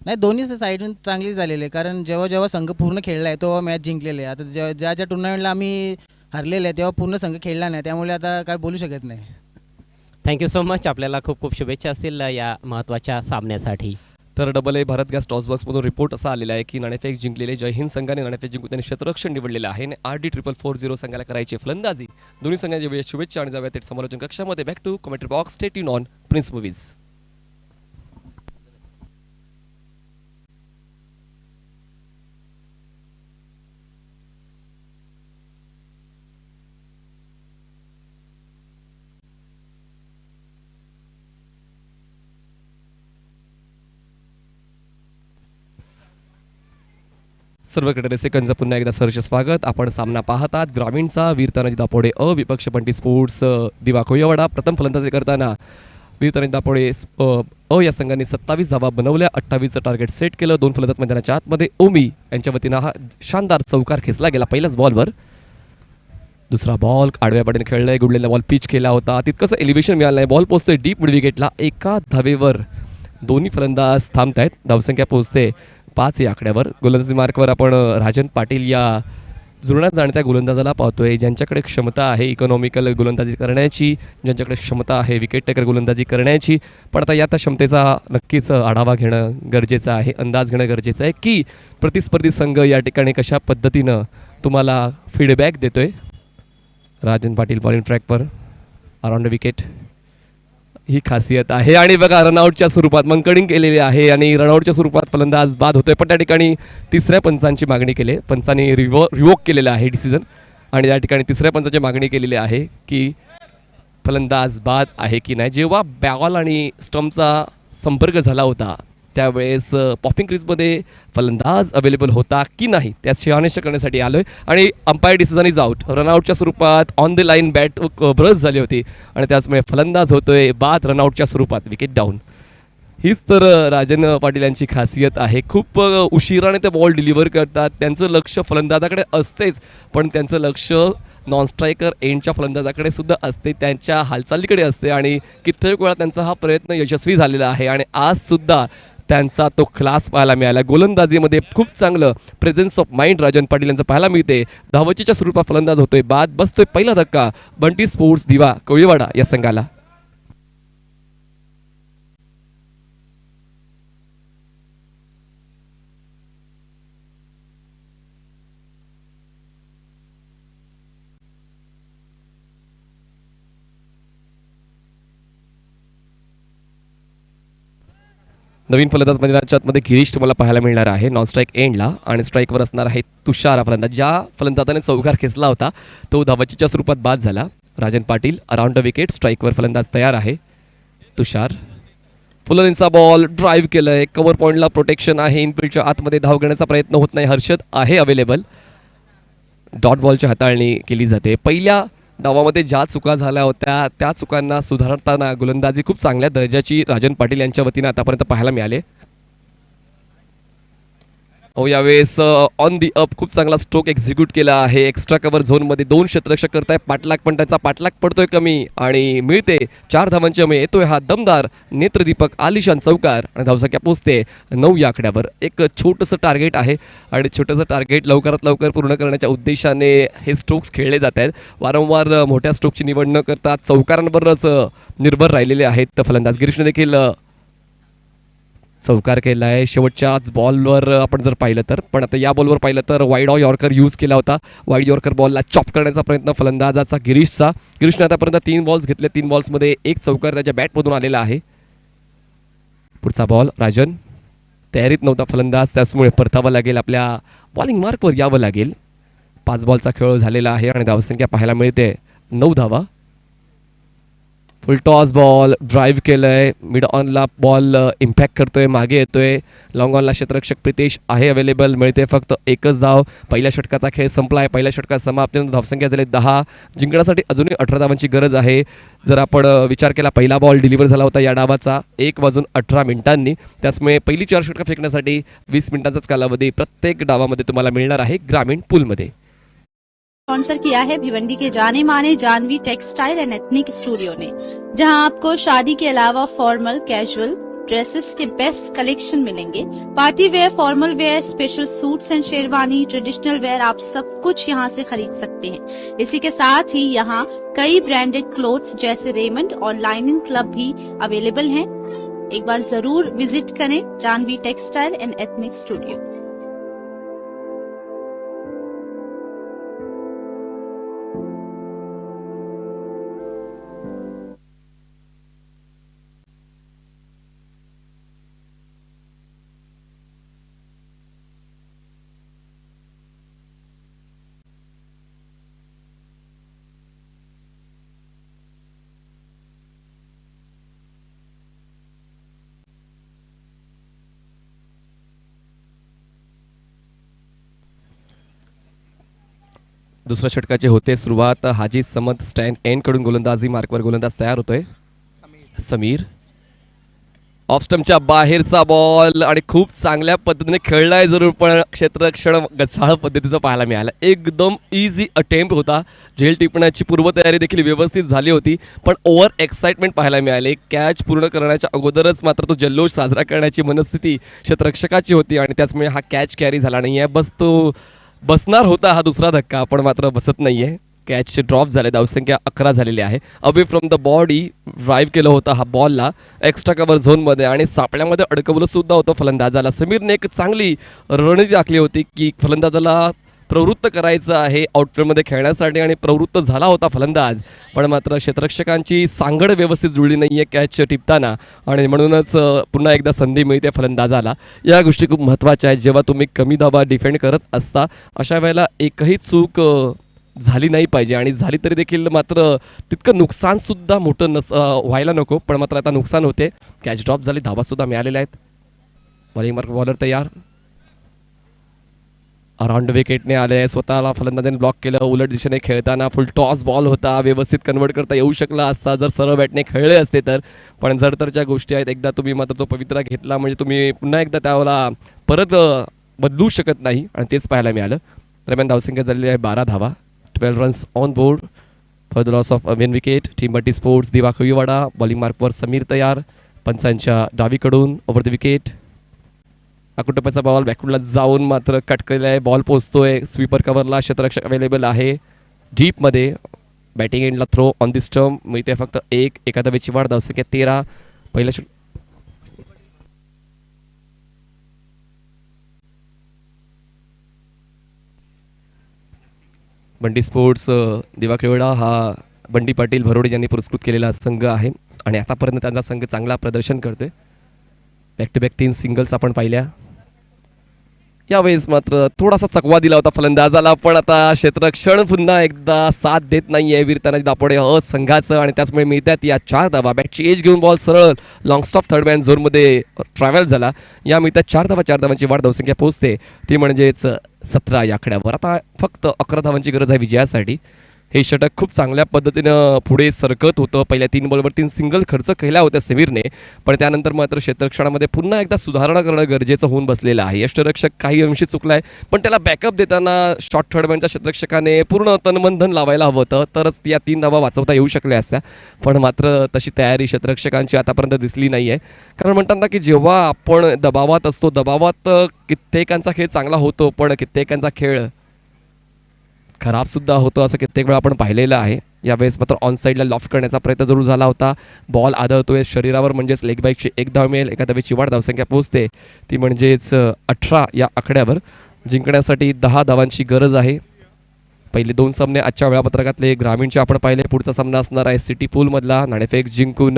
नाही, दोन्ही साईडून चांगली झालेली आहे, कारण जेव्हा जेव्हा संघ पूर्ण खेळला आहे तेव्हा मॅच जिंकलेले आहे. आता ज्या ज्या टुर्नामेंटला आम्ही हरलेले आहे तेव्हा पूर्ण संघ खेळला नाही, त्यामुळे आता काय बोलू शकत नाही. Thank you so much. आपल्याला खूप खूप शुभेच्छा असतील या महत्त्वाच्या सामन्यासाठी. तर double A Bharat gas toss बॉक्समधून रिपोर्ट असा आलेला आहे की नाणेफेक जिंकलेले जय हिंद संघाने नाणेफेक जिंकून त्यांनी क्षेत्ररक्षण निवडलेलं आहे आणि RD440 संघाला करायची फलंदाजी. दोन्ही संघांच्या शुभेच्छा आणि जाऊया थेट समालोचन कक्षामध्ये. Back to commentary box. Stay tune on prince movies. सर्व क्रिकेट रसिकांचं पुन्हा एकदा सहर्ष स्वागत. आपण सामना पाहतात ग्रामीणचा वीर तानाजी दापोडे विपक्ष बंटी स्पोर्ट्स दिवा कोयवाडा. प्रथम फलंदाजी करताना वीर तानाजी दापोडे या संघाने 27 धावा बनवल्या, 28चं टार्गेट सेट केलं. 2 फलंदाज मैदानाच्या आतमध्ये ओमी यांच्या वतीनं हा शानदार चौकार खेचला गेला पहिल्याच बॉलवर. दुसरा बॉल आडव्या पाडीने खेळलाय, गुडलेला बॉल पिच केला होता, तितकंसं एलिव्हेशन मिळालं नाही. बॉल पोहोचतोय डीप मिड विकेटला. एका धावेवर दोन्ही फलंदाज थांबत आहेत. धावसंख्या पोहोचते 5 या आकड्यावर. गोलंदाजी मार्कवर आपण राजन पाटील या जुळण्यात जाणत्या गोलंदाजाला पाहतोय, ज्यांच्याकडे क्षमता आहे इकॉनॉमिकल गोलंदाजी करण्याची, ज्यांच्याकडे क्षमता आहे विकेट टेकर गोलंदाजी करण्याची. पण आता या त्या क्षमतेचा नक्कीच आढावा घेणं गरजेचं आहे, अंदाज घेणं गरजेचं आहे की प्रतिस्पर्धी संघ या ठिकाणी कशा पद्धतीनं तुम्हाला फीडबॅक देतोय. राजन पाटील बॉलिंग ट्रॅकवर अराउंड विकेट ही खासियत आहे. आणि बघा रनआउटच्या स्वरूपात मंकडिंग केलेली आहे आणि रनआउटच्या स्वरूपात फलंदाज बाद होतोय. पण त्या ठिकाणी तिसऱ्या पंचांची मागणी केली, पंचांनी रिवोक केलेलं आहे डिसिजन आणि त्या ठिकाणी तिसऱ्या पंचाची मागणी केलेली आहे की फलंदाज बाद आहे की नाही. जेव्हा बॉल आणि स्टंपचा संपर्क झाला होता त्यावेळेस पॉपिंग क्रीजमध्ये फलंदाज अवेलेबल होता की नाही त्याची अनिश्चित करण्यासाठी आलोय आणि अंपायर डिसिजन इज आउट. रनआउटच्या स्वरूपात on the line bat brush झाली होती आणि त्याचमुळे फलंदाज होतोय बाद रनआउटच्या स्वरूपात, विकेट डाऊन. हीच तर राजन पाटील यांची खासियत आहे. खूप उशिराने ते बॉल डिलिव्हर करतात. त्यांचं लक्ष फलंदाजाकडे असतेच, पण त्यांचं लक्ष नॉन स्ट्रायकर एंडच्या फलंदाजाकडे सुद्धा असते, त्यांच्या हालचालीकडे असते आणि कित्येक वेळा त्यांचा हा प्रयत्न यशस्वी झालेला आहे. आणि आज सुद्धा त्यांचा तो क्लास पाहायला मिळाला. गोलंदाजीमध्ये खूप चांगलं प्रेझेन्स ऑफ माइंड राजन पाटील यांचं पाहायला मिळते. धावचीच्या स्वरूपात फलंदाज होतोय बाद. बसतोय पहिला धक्का बंटी स्पोर्ट्स दिवा कोळीवाडा या संघाला. नवीन फलंदाज मैदानाच्या आतमध्ये गिरीश तुम्हाला पाहायला मिळणार आहे नॉन स्ट्राईक एंडला आणि स्ट्राईकवर असणार आहे तुषार हा फलंदाज. ज्या फलंदाजाने चौकार खेचला होता तो धावचीच्या स्वरूपात बाद झाला. राजन पाटील अराउंड द विकेट. स्ट्राईकवर फलंदाज तयार आहे तुषार. फुलरचा बॉल ड्राईव्ह केलंय, कव्हर पॉईंटला प्रोटेक्शन आहे, इनफिल्डच्या आतमध्ये धाव घेण्याचा प्रयत्न होत नाही. हर्षद आहे अवेलेबल. डॉट बॉलची हाताळणी केली जाते. पहिल्या डावामध्ये ज्या चुका झाल्या होत्या त्या चुकांना सुधारताना गोलंदाजी खूप चांगल्या दर्जाची राजन पाटील यांच्या वतीने आतापर्यंत पाहायला मिळाले. यावेळेस ऑन दी अप खूप चांगला स्ट्रोक एक्झिक्यूट केला आहे. एक्स्ट्रा कव्हर झोनमध्ये 2 क्षेत्ररक्षक करताय पाठलाग, पण त्यांचा पाठलाग पडतोय कमी आणि मिळते 4 धावांची अमे. येतोय हा दमदार नेत्रदीपक आलिशान चौकार आणि धावसंख्या पोहोचते 9 या आकड्यावर. एक छोटंसं टार्गेट आहे आणि छोटंसं टार्गेट लवकरात लवकर पूर्ण करण्याच्या उद्देशाने हे स्ट्रोक्स खेळले जात आहेत. वारंवार मोठ्या स्ट्रोकची निवड न करता चौकारांवरच निर्भर राहिलेले आहेत फलंदाज. गिरीशने देखील चौकार केला आहे शेवटच्याच बॉलवर आपण जर पाहिलं तर. पण आता या बॉलवर पाहिलं तर वाईड यॉर्कर यूज केला होता. वाईड यॉर्कर बॉलला चॉप करण्याचा प्रयत्न फलंदाजाचा गिरीशचा. गिरीशने आतापर्यंत 3 बॉल्स घेतले. 3 बॉल्समध्ये 1 चौकार त्याच्या बॅटमधून आलेला आहे. पुढचा बॉल राजन तयारीत नव्हता फलंदाज, त्याचमुळे परतावं लागेल, आपल्या बॉलिंग मार्कवर यावं लागेल. 5 बॉलचा खेळ झालेला आहे आणि धावसंख्या पाहायला मिळते 9 धावा. फुल टॉस बॉल ड्राईव्ह केलंय, मिड ऑनला बॉल इम्पॅक्ट करतोय, मागे येतोय. लॉंग ऑनला क्षेत्ररक्षक प्रितेश आहे अवेलेबल, मिळते फक्त एकच धाव. पहिल्या षटकाचा खेळ संपलाय, पहिल्या षटकात समाप्तीनंतर धावसंख्या झाली 10. जिंकण्यासाठी अजूनही 18 धावांची गरज आहे. जर आपण विचार केला पहिला बॉल डिलिव्हर झाला होता या डावाचा 1:18 त्याचमुळे पहिली 4 षटकं फेकण्यासाठी 20 मिनिटांचाच कालावधी प्रत्येक डावामध्ये तुम्हाला मिळणार आहे ग्रामीण पूलमध्ये. स्पॉन्सर किया है भिवंडी के जाने माने Janvi textile and ethnic studio ने, जहां आपको शादी के अलावा फॉर्मल कैजुअल ड्रेसेस के बेस्ट कलेक्शन मिलेंगे. Party wear, formal wear, special suits and sherwani, traditional wear, आप सब कुछ यहां से खरीद सकते हैं. इसी के साथ ही यहां कई ब्रांडेड क्लोथ्स जैसे रेमंड और लाइनिंग क्लब भी अवेलेबल हैं. एक बार जरूर विजिट करें Janvi textile and ethnic studio. दुसऱ्या षटकाचे होते सुरुवात. हाजी समद स्टँड एंड कडून गोलंदाजी मार्कवर गोलंदाज तयार होतोय. समीर ऑफ स्टंपच्या बाहेरचा बॉल आणि खूप चांगल्या पद्धतीने खेळलाय जरूर, पण क्षेत्ररक्षण गचाळ पद्धतीचं पाहायला मिळालं. एकदम इझी अटेम्प्ट होता, झेल टिपण्याची पूर्वतयारी देखील व्यवस्थित झाली होती, पण ओव्हर एक्साइटमेंट पाहायला मिळाले. कॅच पूर्ण करण्याच्या अगोदरच मात्र तो जल्लोष साजरा करण्याची मनस्थिती क्षेत्ररक्षकाची होती आणि त्याचमुळे हा कॅच कॅरी झाला नाही आहे. बसणार होता हा दुसरा धक्का, पण मात्र बसत नाहीये. कॅच ड्रॉप झाले, धावसंख्या 11 झालेली आहे. Away from the body drive केलं होतं हा बॉलला एक्स्ट्रा कव्हर झोनमध्ये आणि सापळ्यामध्ये अडकवलं सुद्धा होतं फलंदाजाला. समीरने एक चांगली रणनीती आखली होती की फलंदाजाला प्रवृत्त करायचं आहे आउटफील्डमध्ये खेळण्यासाठी आणि प्रवृत्त झाला होता फलंदाज, पण मात्र क्षेत्ररक्षकांची सांगड व्यवस्थित जुळली नाही आहे कॅच टिपताना आणि म्हणूनच पुन्हा एकदा संधी मिळते फलंदाजाला. या गोष्टी खूप महत्त्वाच्या आहेत. जेव्हा तुम्ही कमी धावा डिफेंड करत असता अशा वेळेला एकही चूक झाली नाही पाहिजे आणि झाली तरी देखील मात्र तितकं नुकसानसुद्धा मोठं व्हायला नको, पण मात्र आता नुकसान होते. कॅच ड्रॉप झाली, धावासुद्धा मिळालेल्या आहेत. बॉलिंग मार्क बॉलर तयार, अराउंड विकेटने आले, स्वतःला फलंदाजाने ब्लॉक केलं. उलट दिशेने खेळताना फुल टॉस बॉल होता, व्यवस्थित कन्वर्ट करता येऊ शकला असता जर सरळ बॅटने खेळले असते तर, पण जर तरच्या गोष्टी आहेत. एकदा तुम्ही मात्र तो पवित्रा घेतला म्हणजे तुम्ही पुन्हा एकदा त्याला परत बदलू शकत नाही आणि तेच पाहायला मिळालं. दरम्यान धावसंख्या झालेली आहे 12 धावा, 12 runs on board for the loss of one wicket. Team multi sports दिवा खविवाडा. बॉलिंग मार्कवर समीर तयार, पंचांच्या डावीकडून ओव्हर द विकेट. अकुटप्याचा बॉल बॅकवर्डला जाऊन मात्र कट केला आहे, बॉल पोहोचतोय स्वीपर कव्हरला. क्षेत्ररक्षक अवेलेबल आहे डीपमध्ये. बॅटिंग एंडला थ्रो ऑन दी स्टंप, मिळते फक्त एका धावेची वाढ, धावसंख्या 13. पहिल्या बंडी स्पोर्ट्स दिवा खेळडा हा बंडी पाटील भरोडे यांनी पुरस्कृत केलेला संघ आहे आणि आतापर्यंत त्यांचा संघ चांगला प्रदर्शन करतोय. बॅक टू बॅक 3 सिंगल्स आपण पाहिल्या. यावेळेस मात्र थोडासा चकवा दिला होता फलंदाजाला, पण आता क्षेत्ररक्षण पुन्हा एकदा साथ देत नाही आहे वीरतानाजी दापोडे संघाचं आणि त्याचमुळे मिळतात या 4 धावा. बॅटची एज घेऊन बॉल सरळ लॉंग स्टॉप थर्ड मॅन झोनमध्ये ट्रॅव्हल झाला. या मिळतात 4 धावा, 4 धावांची वाढ, धावसंख्या पोहोचते ती म्हणजेच 17 या आकड्यावर. आता फक्त 11 धावांची गरज आहे विजयासाठी. हे षटक खूप चांगल्या पद्धतीनं पुढे सरकत होतं. पहिल्या 3 बॉलवर 3 सिंगल खर्च केला होत्या समीरने, पण त्यानंतर मात्र क्षेत्ररक्षणामध्ये पुन्हा एकदा सुधारणा करणं गरजेचं होऊन बसलेलं आहे. यष्टरक्षक काही अंशी चुकलाय, पण त्याला बॅकअप देताना शॉर्ट थर्डमॅनच्या क्षेत्ररक्षकाने पूर्ण तनमनधन लावायला हवं होतं, तरच या 3 धावा वाचवता येऊ शकल्या असत्या, पण मात्र तशी तयारी क्षेत्ररक्षकांची आतापर्यंत दिसली नाही आहे. कारण म्हणतात ना की जेव्हा आपण दबावात असतो, दबावात कित्येकांचा खेळ चांगला होतो, पण कित्येकांचा खेळ खराब सुद्धा होतो, असं कित्येक वेळा आपण पाहिलेलं आहे. यावेळेस मात्र ऑन साईडला लॉफ्ट करण्याचा प्रयत्न जरूर झाला होता. बॉल आदळतोय शरीरावर, म्हणजेच लेग बाईकची 1 धाव मिळेल. एका धावेची वाढ, धावसंख्या पोहोचते ती म्हणजेच 18 या आकड्यावर. जिंकण्यासाठी 10 धावांची गरज आहे. पहिले 2 सामने आजच्या वेळापत्रकातले ग्रामीणचे आपण पाहिले. पुढचा सामना असणार आहे सिटी पूलमधला. नाणेफेक जिंकून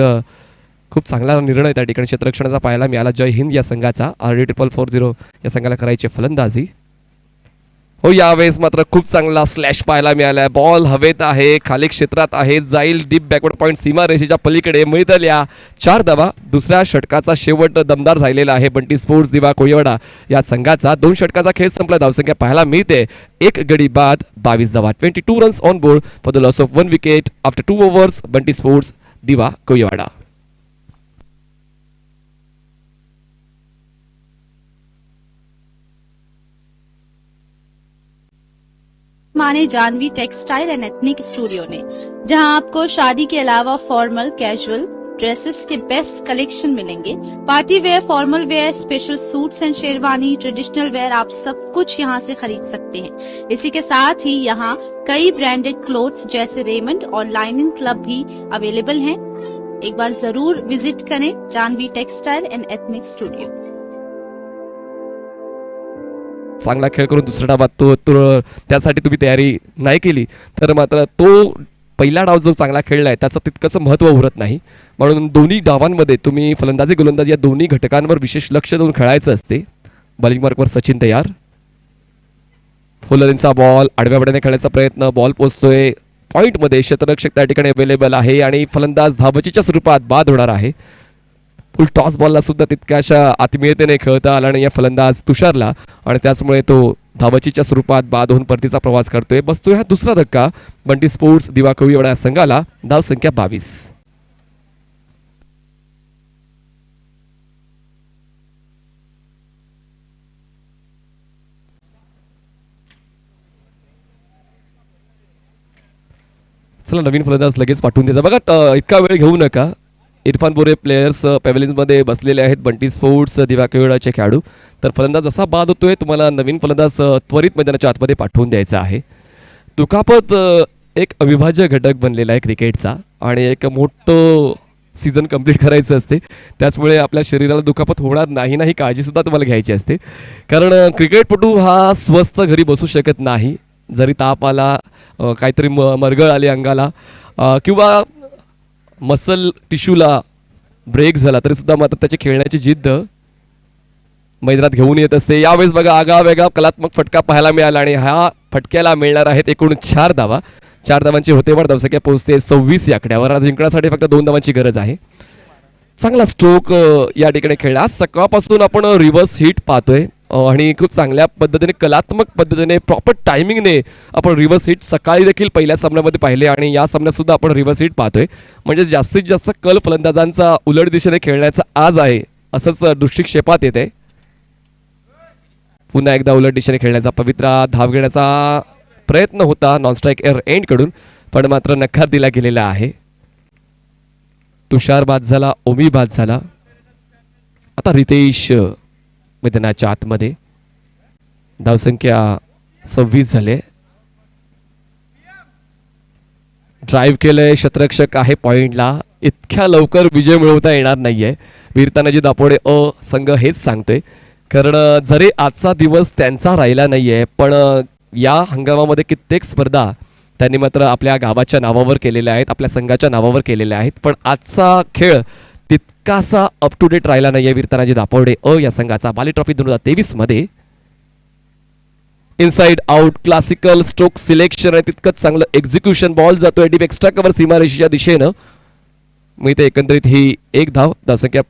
खूप चांगला निर्णय त्या ठिकाणी क्षेत्ररक्षणाचा पाहायला मिळाला. जय हिंद या संघाचा. RD 440 या संघाला करायची फलंदाजी. हो, यावेळेस मात्र खूप चांगला स्लॅश पाहायला मिळाला. बॉल हवेत आहे, खाली क्षेत्रात आहे, जाईल डीप बॅकवर्ड पॉईंट सीमा रेषेच्या पलीकडे. मिळतल्या 4 धावा. दुसऱ्या षटकाचा शेवट दमदार झालेला आहे बंटी स्पोर्ट्स दिवा कोळीवाडा या संघाचा. 2 षटकाचा खेळ संपला. धावसंख्या पाहायला मिळते 1 गडी बाद 22 धावा. 22 runs on board for the loss of 1 wicket after 2 overs. Bunty sports Diva Koliwada. माने Janvi textile and ethnic studio ने, जहां आपको शादी के अलावा फॉर्मल कैजुअल ड्रेसेस के बेस्ट कलेक्शन मिलेंगे। Party wear, formal wear, special suits and sherwani, traditional wear, आप सब कुछ यहां से खरीद सकते हैं। इसी के साथ ही यहां कई ब्रांडेड क्लोथ्स जैसे रेमंड और लाइनिन क्लब भी अवेलेबल हैं। एक बार जरूर विजिट करें Janvi textile and ethnic studio. चांगला खेळ करून दुसरा डावात तो त्यासाठी तुम्ही तयारी नाही केली तर मात्र तो पहिला डाव जो चांगला खेळलाय त्याचं तितकंच महत्त्व उरत नाही. म्हणून दोन्ही डावांमध्ये तुम्ही फलंदाजी गोलंदाजी या दोन्ही घटकांवर विशेष लक्ष देऊन खेळायचं असते. बॉलिंग मार्कवर सचिन तयार. फुलरींचा बॉल आडव्या बड्याने खेळायचा प्रयत्न. बॉल पोहोचतोय पॉईंटमध्ये. क्षेत्ररक्षक त्या ठिकाणी अवेलेबल आहे आणि फलंदाज धाबचीच्या स्वरूपात बाद होणार आहे. फुल टॉस बॉलला सुद्धा तितक्याशा आत्मीयतेने खेळता आला नाही या फलंदाज तुषारला आणि त्याचमुळे तो धाबचीच्या स्वरूपात बाद होऊन परतीचा प्रवास करतोय. बसतोय हा दुसरा धक्का बंटी स्पोर्ट्स दिवा कोळीवाडा संघाला. धाव संख्या 22. चला नवीन फलंदाज लगेच पाठवून द्यायचा. बघा इतका वेळ घेऊ नका. इरफान बोरे प्लेयर्स पॅव्हलियन्समध्ये बसलेले आहेत. बंटी स्पोर्ट्स दिवा कोळीवाडाचे खेळाडू. तर फलंदाज असा बाद होतोय तुम्हाला नवीन फलंदाज त्वरित मैदानाच्या आतमध्ये पाठवून द्यायचा आहे. दुखापत एक अविभाज्य घटक बनलेला आहे क्रिकेटचा आणि एक मोठं सीझन कंप्लीट करायचं असते. त्याचमुळे आपल्या शरीराला दुखापत होणार नाही काळजीसुद्धा तुम्हाला घ्यायची असते. कारण क्रिकेटपटू हा स्वस्थ घरी बसू शकत नाही. जरी ताप आला, काहीतरी मरगळ आली अंगाला किंवा मसल टिश्यूला ब्रेक झाला तरी सुद्धा मात्र त्याची खेळण्याची जिद्द मैदानात घेऊन येत असते. यावेळेस बघा आगळा कलात्मक फटका पाहायला मिळाला आणि ह्या फटक्याला मिळणार आहेत एकूण 4 धावा. 4 धावांची होते वाढ. धावसंख्या पोहोचते 26 या आकड्यावर. जिंकण्यासाठी फक्त 2 धावांची गरज आहे. चांगला स्ट्रोक या ठिकाणी खेळला. सकाळपासून आपण रिव्हर्स हिट पाहतोय आणि खूप चांगल्या पद्धतीने कलात्मक पद्धतीने प्रॉपर टायमिंगने आपण रिव्हर्स हिट सकाळी देखील पहिल्या सामन्यामध्ये पाहिले आणि या सामन्यात सुद्धा आपण रिव्हर्स हिट पाहतोय. म्हणजे जास्तीत जास्त कल फलंदाजांचा उलट दिशेने खेळण्याचा आज आहे असंच दृष्टिक्षेपात येते. पुन्हा एकदा उलट दिशेने खेळण्याचा पवित्रा धाव घेण्याचा प्रयत्न होता नॉन स्ट्राईक एअर एंड कडून पण मात्र नकार दिला गेलेला आहे. तुषार बाद झाला, ओमी बाद झाला. आता रितेश मैदानाच्या आतमध्ये. धावसंख्या 26 झाले. ड्राईव्ह केलंय, क्षेत्ररक्षक आहे पॉइंटला. इतक्या लवकर विजय मिळवता येणार नाहीये. वीरतानाजी दापोडे संघ हेच सांगतोय. कारण जरी आजचा दिवस त्यांचा राहिला नाहीये पण या हंगामामध्ये कित्येक स्पर्धा त्यांनी मात्र आपल्या गावाच्या नावावर केलेल्या आहेत, आपल्या संघाच्या नावावर केलेल्या आहेत. पण आजचा खेळ तितकासा अप टू डेट राहिला नाहीये वीरतानाजी दापोडे या संघाचा. बाली ट्रॉफी 2023 मध्ये inside out classical stroke selection आणि तितकंच चांगलं एक्झिक्युशन. बॉल जातोय डीप एक्स्ट्रा कव्हर सीमारेषेच्या दिशेनं. मी ते एकंदरीत ही एक धाव. धावसंख्या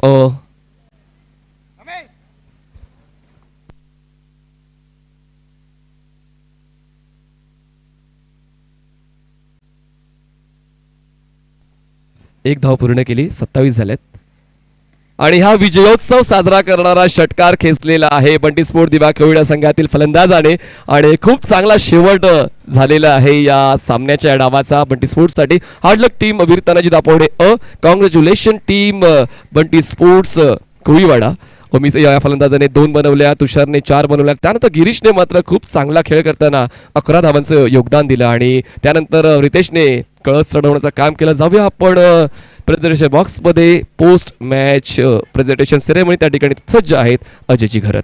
एक धाव पूर्ण केली. 27 झालेत आणि हा विजयोत्सव साजरा करणारा षटकार खेचलेला आहे बंटी स्पोर्ट दिवा कोळीवाडा संघातील फलंदाजाने आणि खूप चांगला शेवट झालेला आहे या सामन्याच्या डावाचा बंटी स्पोर्ट्ससाठी. Hard luck team Veer Tanaji Dapode congratulation team Bunty sports Koliwada. या फलंदाजाने 2 बनवल्या, तुषारने 4 बनवल्या. त्यानंतर गिरीशने मात्र खूप चांगला खेळ करताना 11 धावांचं योगदान दिलं आणि त्यानंतर रितेशने कळस चढवण्याचं काम केलं. जाऊया आपण प्रेझेंटेशन बॉक्समध्ये. पोस्ट मॅच प्रेझेंटेशन सेरेमनी त्या ठिकाणी सज्ज आहेत Ajayji Gharat.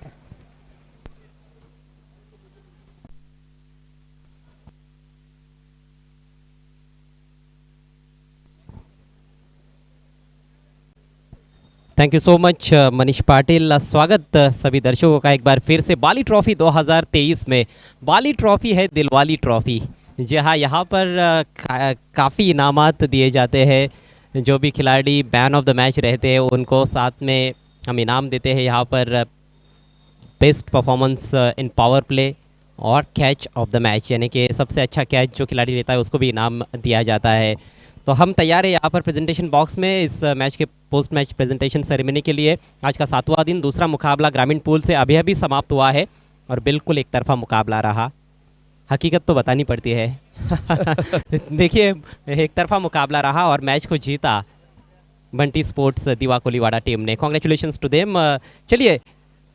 Thank you so much Manish Patil. स्वागत सभी दर्शकों का एक बार फिर से बाली ट्रॉफी 2023 में। बाली ट्रॉफी है दिलवाली ट्रॉफी। जी हाँ, यहाँ पर काफ़ी इनामात दिए जाते हैं। जो भी खिलाड़ी मैन ऑफ द मैच रहते हैं उनको साथ में हम इनाम देते हैं। यहाँ पर best performance in power play और कैच ऑफ द मैच, यानी कि सबसे अच्छा कैच जो खिलाड़ी लेता है उसको भी इनाम दिया जाता है। तो हम तैयार है यहाँ पर प्रेजेंटेशन बॉक्स में इस मैच के पोस्ट मैच प्रेजेंटेशन सेरेमनी के लिए। आज का 7वां दिन, दूसरा मुकाबला ग्रामीण पूल से अभी अभी समाप्त हुआ है और बिल्कुल एक तरफा मुकाबला रहा। हकीकत तो बतानी पड़ती है। देखिए, एक तरफा मुकाबला रहा और मैच को जीता बंटी स्पोर्ट्स दीवा कोलीवाड़ा टीम ने। Congratulations to them. चलिए,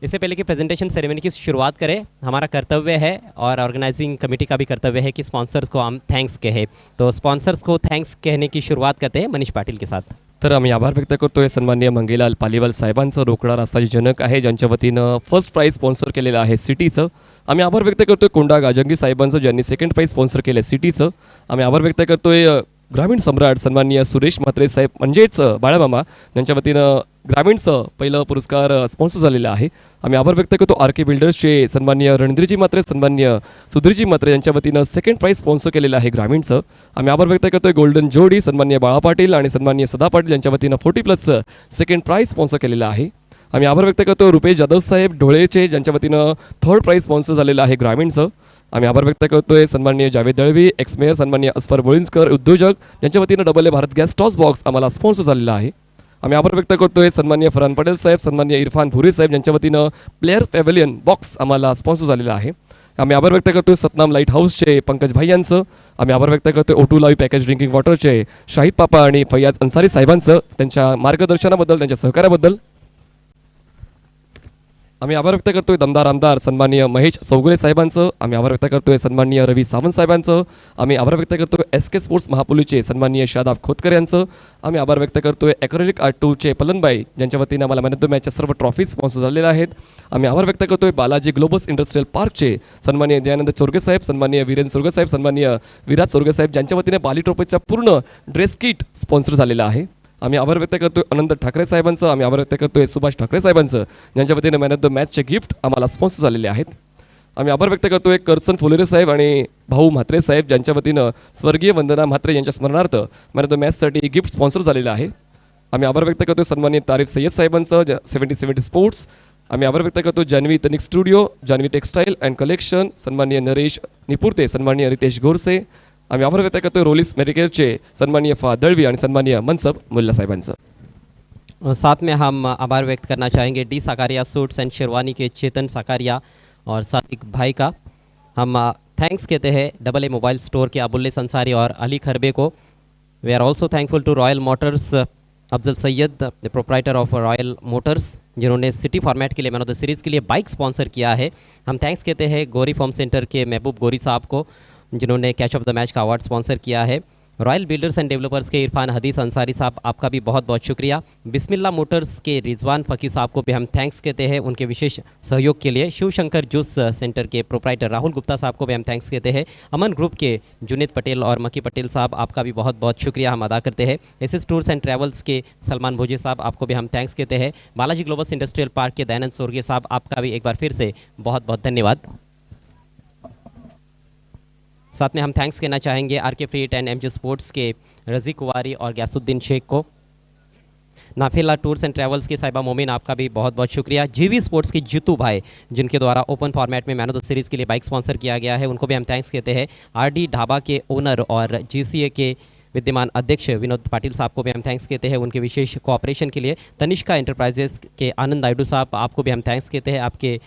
इससे पहले कि प्रेजेंटेशन सेरेमनी की शुरुआत करें, हमारा कर्तव्य है और ऑर्गेनाइजिंग कमेटी का भी कर्तव्य है कि स्पॉन्सर्स को हम थैंक्स कहें। तो स्पॉन्सर्स को थैंक्स कहने की शुरुआत करते हैं मनीष पाटिल के साथ। तर आम्ही आभार व्यक्त करतोय सन्माननीय मंगेलाल पालीवाल साहेबांचं, रोकडा रास्ताचे जनक आहे, ज्यांच्या वतीनं फर्स्ट प्राइज स्पॉन्सर केलेलं आहे सिटीचं. आम्ही आभार व्यक्त करतोय कोंडा गाजंगी साहेबांचं, ज्यांनी सेकंड प्राइज स्पॉन्सर केलं सिटीचं. आम्ही आभार व्यक्त करतोय ग्रामीण सम्राट सन्माननीय सुरेश म्हात्रे साहेब म्हणजेच बाळामामा, यांच्या वतीनं ग्रामीणचं पहिलं पुरस्कार स्पॉन्सर झालेलं आहे. आम्ही आभार व्यक्त करतो आर के बिल्डर्सचे सन्माननीय रणधीरजी म्हात्रे, सन्माननीय सुधीरजी म्हात्रे यांच्या वतीनं सेकंड प्राइज स्पॉन्सर केलेलं आहे ग्रामीणचं. आम्ही आभार व्यक्त करतोय गोल्डन जोडी सन्माननीय बाळा पाटील आणि सन्माननीय सदा पाटील यांच्या वतीनं 40+ सेकंड प्राइज स्पॉन्सर केलेलं आहे. आम्ही आभार व्यक्त करतो रुपेश जाधव साहेब ढोळेचे, ज्यांच्या वतीनं थर्ड प्राइज स्पॉन्सर झालेलं आहे ग्रामीणचं. आम्ही आभार व्यक्त करतोय सन्माननीय जावेद दळवी, एक्स मेयर सन्माननीय अस्फर बोळिंजकर उद्योजक, यांच्या वतीनं double A Bharat gas toss box आम्हाला स्पॉन्सर झालेला आहे. आम्ही आभार व्यक्त करतोय सन्माननीय फरहान पटेल साहेब, सन्माननीय इरफान भुरी साहेब, यांच्या वतीनं प्लेअर पॅव्हेलियन बॉक्स आम्हाला स्पॉन्सर झालेला आहे. आम्ही आभार व्यक्त करतोय सतनाम लाईट हाऊसचे पंकज भाई यांचं. आम्ही आभार व्यक्त करतोय O2 लाईव्ह पॅकेज ड्रिंकिंग वॉटरचे शाहिद पापा आणि फैयाज अन्सारी साहेबांचं, त्यांच्या मार्गदर्शनाबद्दल, त्यांच्या सहकार्याबद्दल. आम्ही आभार व्यक्त करतोय दमदार आमदार सन्माननीय महेश चौगुले साहेबांचं. आम्ही आभार व्यक्त करतोय सन्माननीय रवी सावंत साहेबांचं. आम्ही आभार व्यक्त करतोय SK स्पोर्ट्स महापोलीचे सन्माननीय शादाब खोतकर यांचं. आम्ही आभार व्यक्त करतोय ॲक्रेलिक आर्ट 2चे पलनबाई, ज्यांच्या वतीने आम्हाला मॅन ऑफ द मॅचच्या सर्व ट्रॉफीज स्पॉन्सर झालेल्या आहेत. आम्ही आभार व्यक्त करतोय बालाजी ग्लोबस इंडस्ट्रियल पार्कचे सन्माननीय दयानंद चोरगे साहेब, सन्माननीय वीरेंद्र चोरगे साहेब, सन्माननीय विराज चोरगे साहेब, ज्यांच्या वतीने बाली ट्रॉफीचा पूर्ण ड्रेस किट स्पॉन्सर झालेला आहे. आम्ही आभार व्यक्त करतोय अनंत ठाकरे साहेबांचं. आम्ही आभार व्यक्त करतोय सुभाष ठाकरे साहेबांचं, ज्यांच्या वतीने मॅन ऑफ द मॅचचे गिफ्ट आम्हाला स्पॉन्सर झालेले आहेत. आम्ही आभार व्यक्त करतोय करसन फुलेरे साहेब आणि भाऊ म्हात्रे साहेब, ज्यांच्या वतीनं स्वर्गीय वंदना म्हात्रे यांच्या स्मरणार्थ मॅन ऑफ द मॅचसाठी गिफ्ट स्पॉन्सर झालेलं आहे. आम्ही आभार व्यक्त करतोय सन्माननीय तारीफ सय्यद साहेबांचं 70-70 स्पोर्ट्स. आम्ही आभार व्यक्त करतो Janhavi ethnic studio, Janhavi textile and collection, सन्माननीय नरेश निपुर्ते, सन्माननीय रितेश गोरसे. आम्ही आभार व्यक्त करतोय रोलिस मेडिकेअरचे सन्माननीय फा दळवी आणि सन्माननीय मनसब मुल्ला साहेबांचं. साथ में हम आभार व्यक्त करना चाहेंगे D Sakariya suits and sherwani के चेतन साकारिया और सादिक भाई का। हम थैंक्स कहते हैं डबल ए मोबाइल स्टोर के अबुल्ले संसारी और अली खरबे को। We are also thankful to Royal Motors Afzal Sayyed, the proprietor of Royal Motors, जिन्होंने सिटी फॉर्मेट के लिए मैन ऑफ द सीरीज़ के लिए बाइक स्पॉन्सर किया है। हम थैंक्स कहते हैं गौरी फॉर्म सेंटर के महबूब गौरी साहब को, जिन्होंने कैच ऑफ द मैच का अवार्ड स्पॉन्सर किया है। रॉयल बिल्डर्स एंड डेवलपर्स के इरफान हदीस अंसारी साहब, आपका भी बहुत बहुत शुक्रिया। बिस्मिल्ला मोटर्स के रिजवान फ़कीर साहब को भी हम थैंक्स कहते हैं उनके विशेष सहयोग के लिए। शिव शंकर जूस सेंटर के प्रोप्राइटर राहुल गुप्ता साहब को भी हम थैंक्स कहते हैं। अमन ग्रुप के जुनेद पटेल और मकी पटेल साहब, आपका भी बहुत बहुत शुक्रिया हम अदा करते हैं। एसएस टूर्स एंड ट्रैवल्स के सलमान भोजे साहब, आपको भी हम थैंक्स कहते हैं। बालाजी ग्लोबस इंडस्ट्रियल पार्क के दयानंद सोरगे साहब, आपका भी एक बार फिर से बहुत बहुत धन्यवाद। साथ में हम थैंक्स कहना चाहेंगे आरके फ्रीट एंड एमजे स्पोर्ट्स के रज़ी कुवारी और गयासुद्दीन शेख को। नाफिला टूर्स एंड ट्रैवल्स के साहिबा मोमिन, आपका भी बहुत बहुत शुक्रिया। जीवी स्पोर्ट्स के जीतू भाई, जिनके द्वारा ओपन फॉर्मेट में मैन ऑफ द सीरीज़ के लिए बाइक स्पॉन्सर किया गया है, उनको भी हम थैंक्स कहते हैं। आरडी ढाबा के ओनर और जीसीए के विद्यमान अध्यक्ष विनोद पाटिल साहब को भी हम थैंक्स कहते हैं उनके विशेष कोऑपरेशन के लिए। तनिष्का एंटरप्राइजेस के आनंद नायडू साहब, आपको भी हम थैंक्स कहते हैं आपके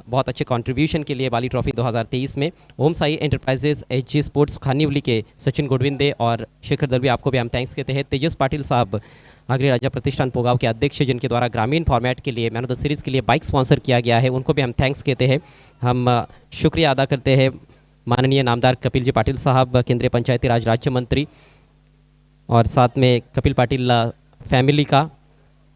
बहुत अच्छे कंट्रीब्यूशन के लिए बाली ट्रॉफी 2023 में। ओम साई एंटरप्राइजेस, एचजी स्पोर्ट्स खानीवली के सचिन गोडविंदे और शेखर दलवी, आपको भी हम थैंक्स कहते हैं। तेजस पाटिल साहब, आगरी राजा प्रतिष्ठान पोगाव के अध्यक्ष, जिनके द्वारा ग्रामीण फॉर्मेट के लिए मैन ऑफ द सीरीज़ के लिए बाइक स्पॉन्सर किया गया है, उनको भी हम थैंक्स कहते हैं। हम शुक्रिया अदा करते हैं माननीय नामदार कपिल जी पाटिल साहब, केंद्रीय पंचायती राज राज्य मंत्री, और साथ में कपिल पाटिल फैमिली का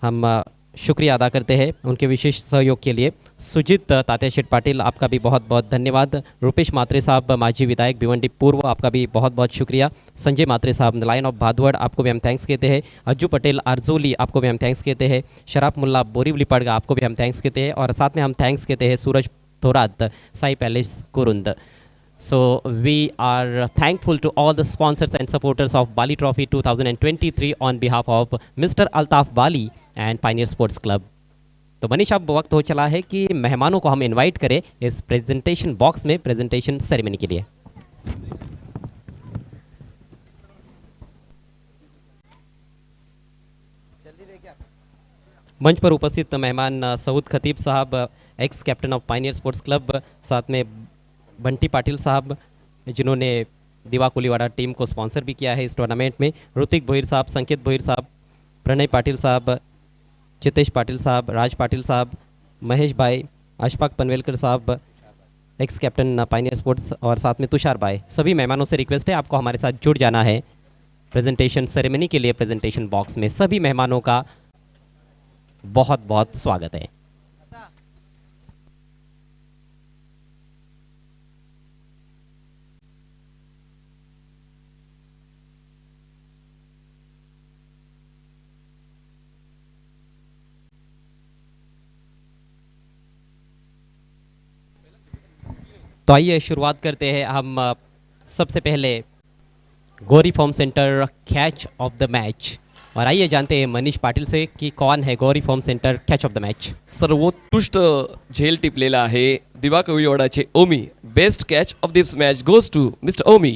हम शुक्रिया अदा करते हैं उनके विशेष सहयोग के लिए। सुजित तात्याशेठ पाटिल, आपका भी बहुत बहुत धन्यवाद। रुपेश मात्रे साहब, माजी विधायक भिवंडी पूर्व, आपका भी बहुत बहुत शुक्रिया। संजय मात्रे साहब, लाइन ऑफ भादवड़, आपको भी हम थैंक्स कहते हैं। अज्जू पटेल आरजोली, आपको भी हम थैंक्स कहते हैं। शराफ मुल्ला बोरीवली पड़गा, आपको भी हम थैंक्स कहते हैं। और साथ में हम थैंक्स कहते हैं Suraj Thorat, Sai palace Kurund. So we are thankful to all the sponsors and supporters of Bali Trophy 2023 on behalf of Mr. Altaf Bali and Pioneer Sports Club. तो मनीष, अब वक्त हो चला है कि मेहमानों को हम इनवाइट करें इस प्रेजेंटेशन बॉक्स में प्रेजेंटेशन सेरेमनी के लिए। मंच पर उपस्थित मेहमान सऊद खतीब साहब, x captain of Pioneer sports club, साथ में बंटी पाटिल साहब जिन्होंने दिवा कोलीवाड़ा टीम को स्पॉन्सर भी किया है इस टूर्नामेंट में, ऋतिक भोईर साहब, संकेत भोईर साहब, प्रणय पाटिल साहब, चितेश पाटिल साहब, राज पाटिल साहब, महेश भाई, अशफाक पनवेलकर साहब, एक्स कैप्टन पायनियर स्पोर्ट्स, और साथ में तुषार भाई। सभी मेहमानों से रिक्वेस्ट है आपको हमारे साथ जुड़ जाना है प्रेजेंटेशन सेरेमनी के लिए। प्रेजेंटेशन बॉक्स में सभी मेहमानों का बहुत बहुत स्वागत है। तो आइए शुरुआत करते हैं हम सबसे पहले Gauri form centre catch of the match, और आइए जानते हैं मनीष पाटिल से कि कौन है Gauri form centre catch of the match. सर्वोत्कृष्ट झेल टिपलेला आहे दिवा कोळीवाडाचे Omi. Best catch of this match goes to mister Omi.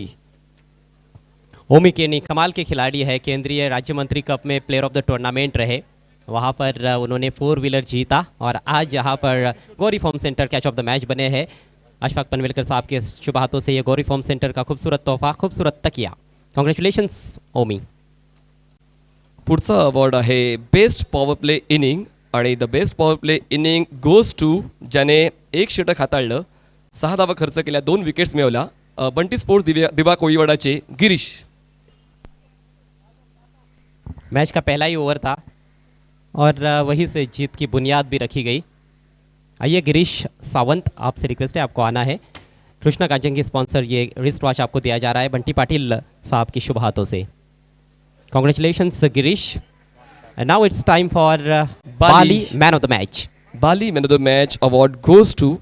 Omi केनी कमाल के खिलाड़ी है, केंद्रीय राज्य मंत्री कप में प्लेयर ऑफ द टूर्नामेंट रहे, वहाँ पर उन्होंने 4 व्हीलर जीता, और आज यहाँ पर Gauri form centre catch of the match बने हैं। अशफाक पनवेलकर साहब के शुभ हाथों से ये गौरी फॉर्म सेंटर का खूबसूरत तोहफा, खूबसूरत तकिया। कॉन्ग्रेचुलेशन्स ओमी। पुढचा अवॉर्ड आहे बेस्ट पॉवर प्ले इनिंग, आणि the best power play inning goes to ज्याने 1 षटक हाताळलं, 6 धावा खर्च केल्या, 2 विकेट्स मिळवल्या, बंटी स्पोर्ट्स दिवा कोळीवाडाचे गिरीश। मैच का पहला ही ओवर था और वहीं से जीत की बुनियाद भी रखी गई। आइए गिरीश सावंत, आपसे रिक्वेस्ट है आपको आना है। कृष्णा कांचन की स्पॉन्सर ये रिस्ट वॉच आपको दिया जा रहा है बंटी पाटिल साहब की शुभ हाथों से। Congratulations Girish. And now it's time for बाली मैन ऑफ द मैच। बाली man of the match award goes to,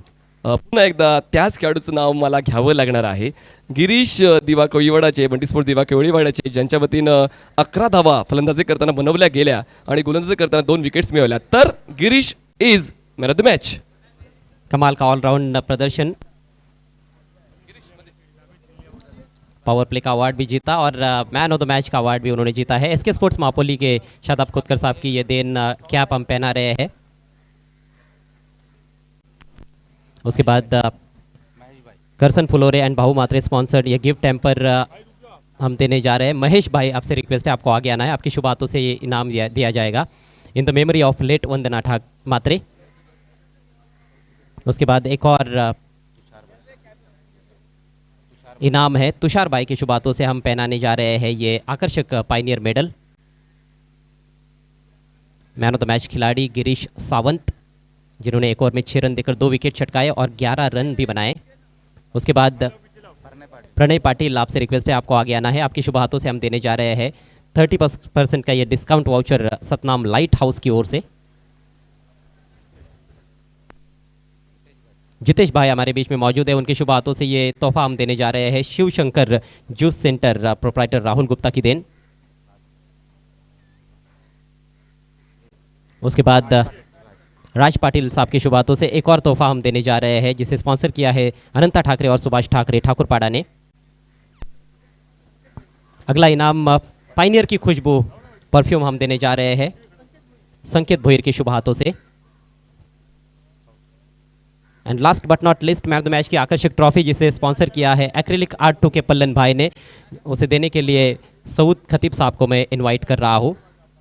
पुन्हा एकदा त्याच खेळाडूचं नाव मला घ्यावं लागणार आहे, गिरीश दिवा कोळीवाडाचे, बंटी स्पोर्ट्स दिवा कोळीवाडाचे, ज्यांच्या वतीनं 11 धावा फलंदाजी करताना बनवल्या गेल्या आणि गोलंदाजी करताना 2 विकेट्स मिळवल्या, तर Girish is man of the match. कमाल का ऑलराउंड प्रदर्शन, पावर प्ले का अवार्ड भी जीता और मैन ऑफ द मैच का अवार्ड भी उन्होंने जीता है। एसके स्पोर्ट्स मापोली के शादाब खुदकर साहब की ये देन कैप हम पहना रहे हैं। उसके बाद करसन फुलोरे एंड भाऊ मात्रे स्पॉन्सर्ड ये गिफ्ट टेम्पर हम देने जा रहे हैं। महेश भाई, आपसे रिक्वेस्ट है आपको आगे आना है, आपकी शुभ हाथों से ये इनाम दिया जाएगा in the memory of late Vandana Matre. उसके बाद एक और इनाम है तुषार भाई की शुभ हाथों से हम पहनाने जा रहे हैं ये आकर्षक Pioneer medal. Man of the match खिलाड़ी गिरीश सावंत, जिन्होंने एक ओवर में 6 रन देकर 2 विकेट छटकाए और 11 रन भी बनाए। उसके बाद प्रणय पाटिल, आपसे रिक्वेस्ट है आपको आगे आना है, आपकी शुभ हाथों से हम देने जा रहे हैं 30% का ये discount voucher Satnam light house की ओर से। जितेश भाई हमारे बीच में मौजूद है, उनके शुभ हाथों से ये तोहफा हम देने जा रहे हैं Shiv Shankar juice centre proprietor Rahul Gupta की देन। उसके बाद राज पाटिल साहब के शुभ हाथों से एक और तोहफा हम देने जा रहे हैं, जिसे स्पॉन्सर किया है अनंता ठाकरे और सुभाष ठाकरे ठाकुरपाड़ा ने। अगला इनाम पायनियर की खुशबू परफ्यूम हम देने जा रहे हैं संकेत भोईर के शुभ हाथों से। And last but not list man of the match की आकर्षक ट्रॉफी, जिसे स्पॉन्सर किया है एक्रिलिक आर्ट 2 के पल्लन भाई ने, उसे देने के लिए सऊद खतीब साहब को मैं इनवाइट कर रहा हूँ।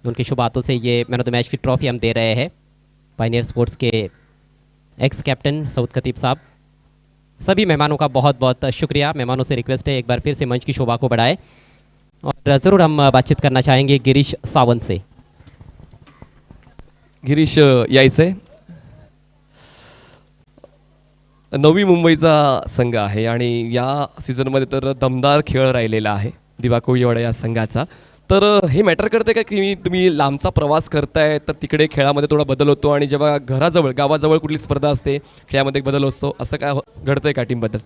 उनके शुभ हाथों से ये मैन ऑफ द मैच की ट्रॉफी हम दे रहे हैं पायनियर स्पोर्ट्स के एक्स कैप्टन सऊद खतीब साहब। सभी मेहमानों का बहुत बहुत शुक्रिया। मेहमानों से रिक्वेस्ट है एक बार फिर से मंच की शोभा को बढ़ाएं, और ज़रूर हम बातचीत करना चाहेंगे गिरीश सावंत से। गिरीश यायचंय. नवी मुंबईचा संघ आहे आणि या सीझनमध्ये तर दमदार खेळ राहिलेला आहे दिवा कोळीवाडा या संघाचा. तर हे मॅटर करते का की तुम्ही लांबचा प्रवास करताय तर तिकडे खेळामध्ये थोडा बदल होतो आणि जेव्हा घराजवळ गावाजवळ कुठली स्पर्धा असते खेळामध्ये एक बदल असतो, असं काय घडतंय का टीमबद्दल?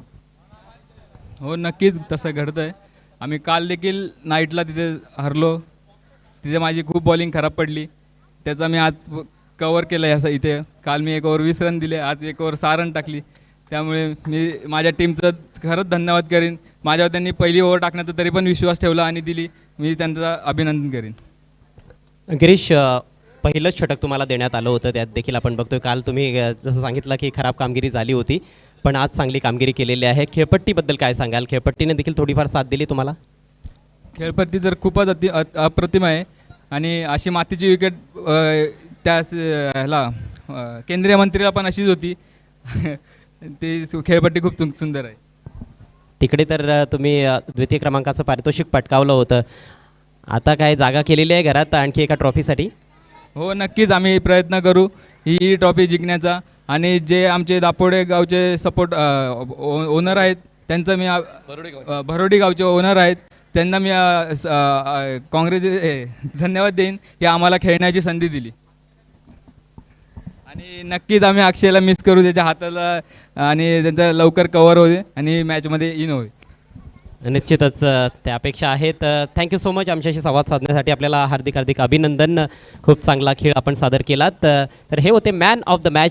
हो नक्कीच तसं घडतं आहे. आम्ही काल देखील नाईटला तिथे हरलो, तिथे माझी खूप बॉलिंग खराब पडली, त्याचा मी आज कवर केलं आहे. असं इथे काल मी 1 ओव्हर 20 रन दिले, आज 1 ओव्हर 6 रन टाकली. त्यामुळे मी माझ्या टीमचं खरंच धन्यवाद करीन. माझ्यावर त्यांनी पहिली ओव्हर टाकण्याचा तरी पण विश्वास ठेवला आणि दिली. मी त्यांचं अभिनंदन करीन. गिरीश, पहिलंच षटक तुम्हाला देण्यात आलं होतं, त्यात देखील आपण बघतोय काल तुम्ही जसं सांगितलं की खराब कामगिरी झाली होती, पण आज चांगली कामगिरी केलेली आहे. खेळपट्टीबद्दल काय सांगाल? खेळपट्टीने देखील थोडीफार साथ दिली तुम्हाला? खेळपट्टी तर खूपच अप्रतिम आहे आणि अशी मातीची विकेट त्या ह्याला केंद्रीय मंत्रीला पण अशीच होती. ती खेळपट्टी खूप सुंदर आहे. तिकडे तर तुम्ही द्वितीय क्रमांकाचं पारितोषिक पटकावलं होतं. आता काय जागा केलेली आहे घरात आणखी एका ट्रॉफीसाठी? हो नक्कीच आम्ही प्रयत्न करू ही ट्रॉफी जिंकण्याचा. आणि जे आमचे दापोडे गावचे सपोर्ट ओनर आहेत त्यांचं मी भरोडी गावचे ओनर आहेत त्यांना मी धन्यवाद देईन की आम्हाला खेळण्याची संधी दिली. आणि नक्कीच आम्ही अक्षयला मिस करू, त्याच्या हाताला आणि त्यांचा लवकर कव्हर होईल आणि मॅचमध्ये इन होईल. निश्चितच त्या अपेक्षा आहेत. थँक्यू सो मच आमच्याशी संवाद साधण्यासाठी. आपल्याला हार्दिक हार्दिक अभिनंदन. खूप चांगला खेळ आपण सादर केलात. तर हे होते मॅन ऑफ द मॅच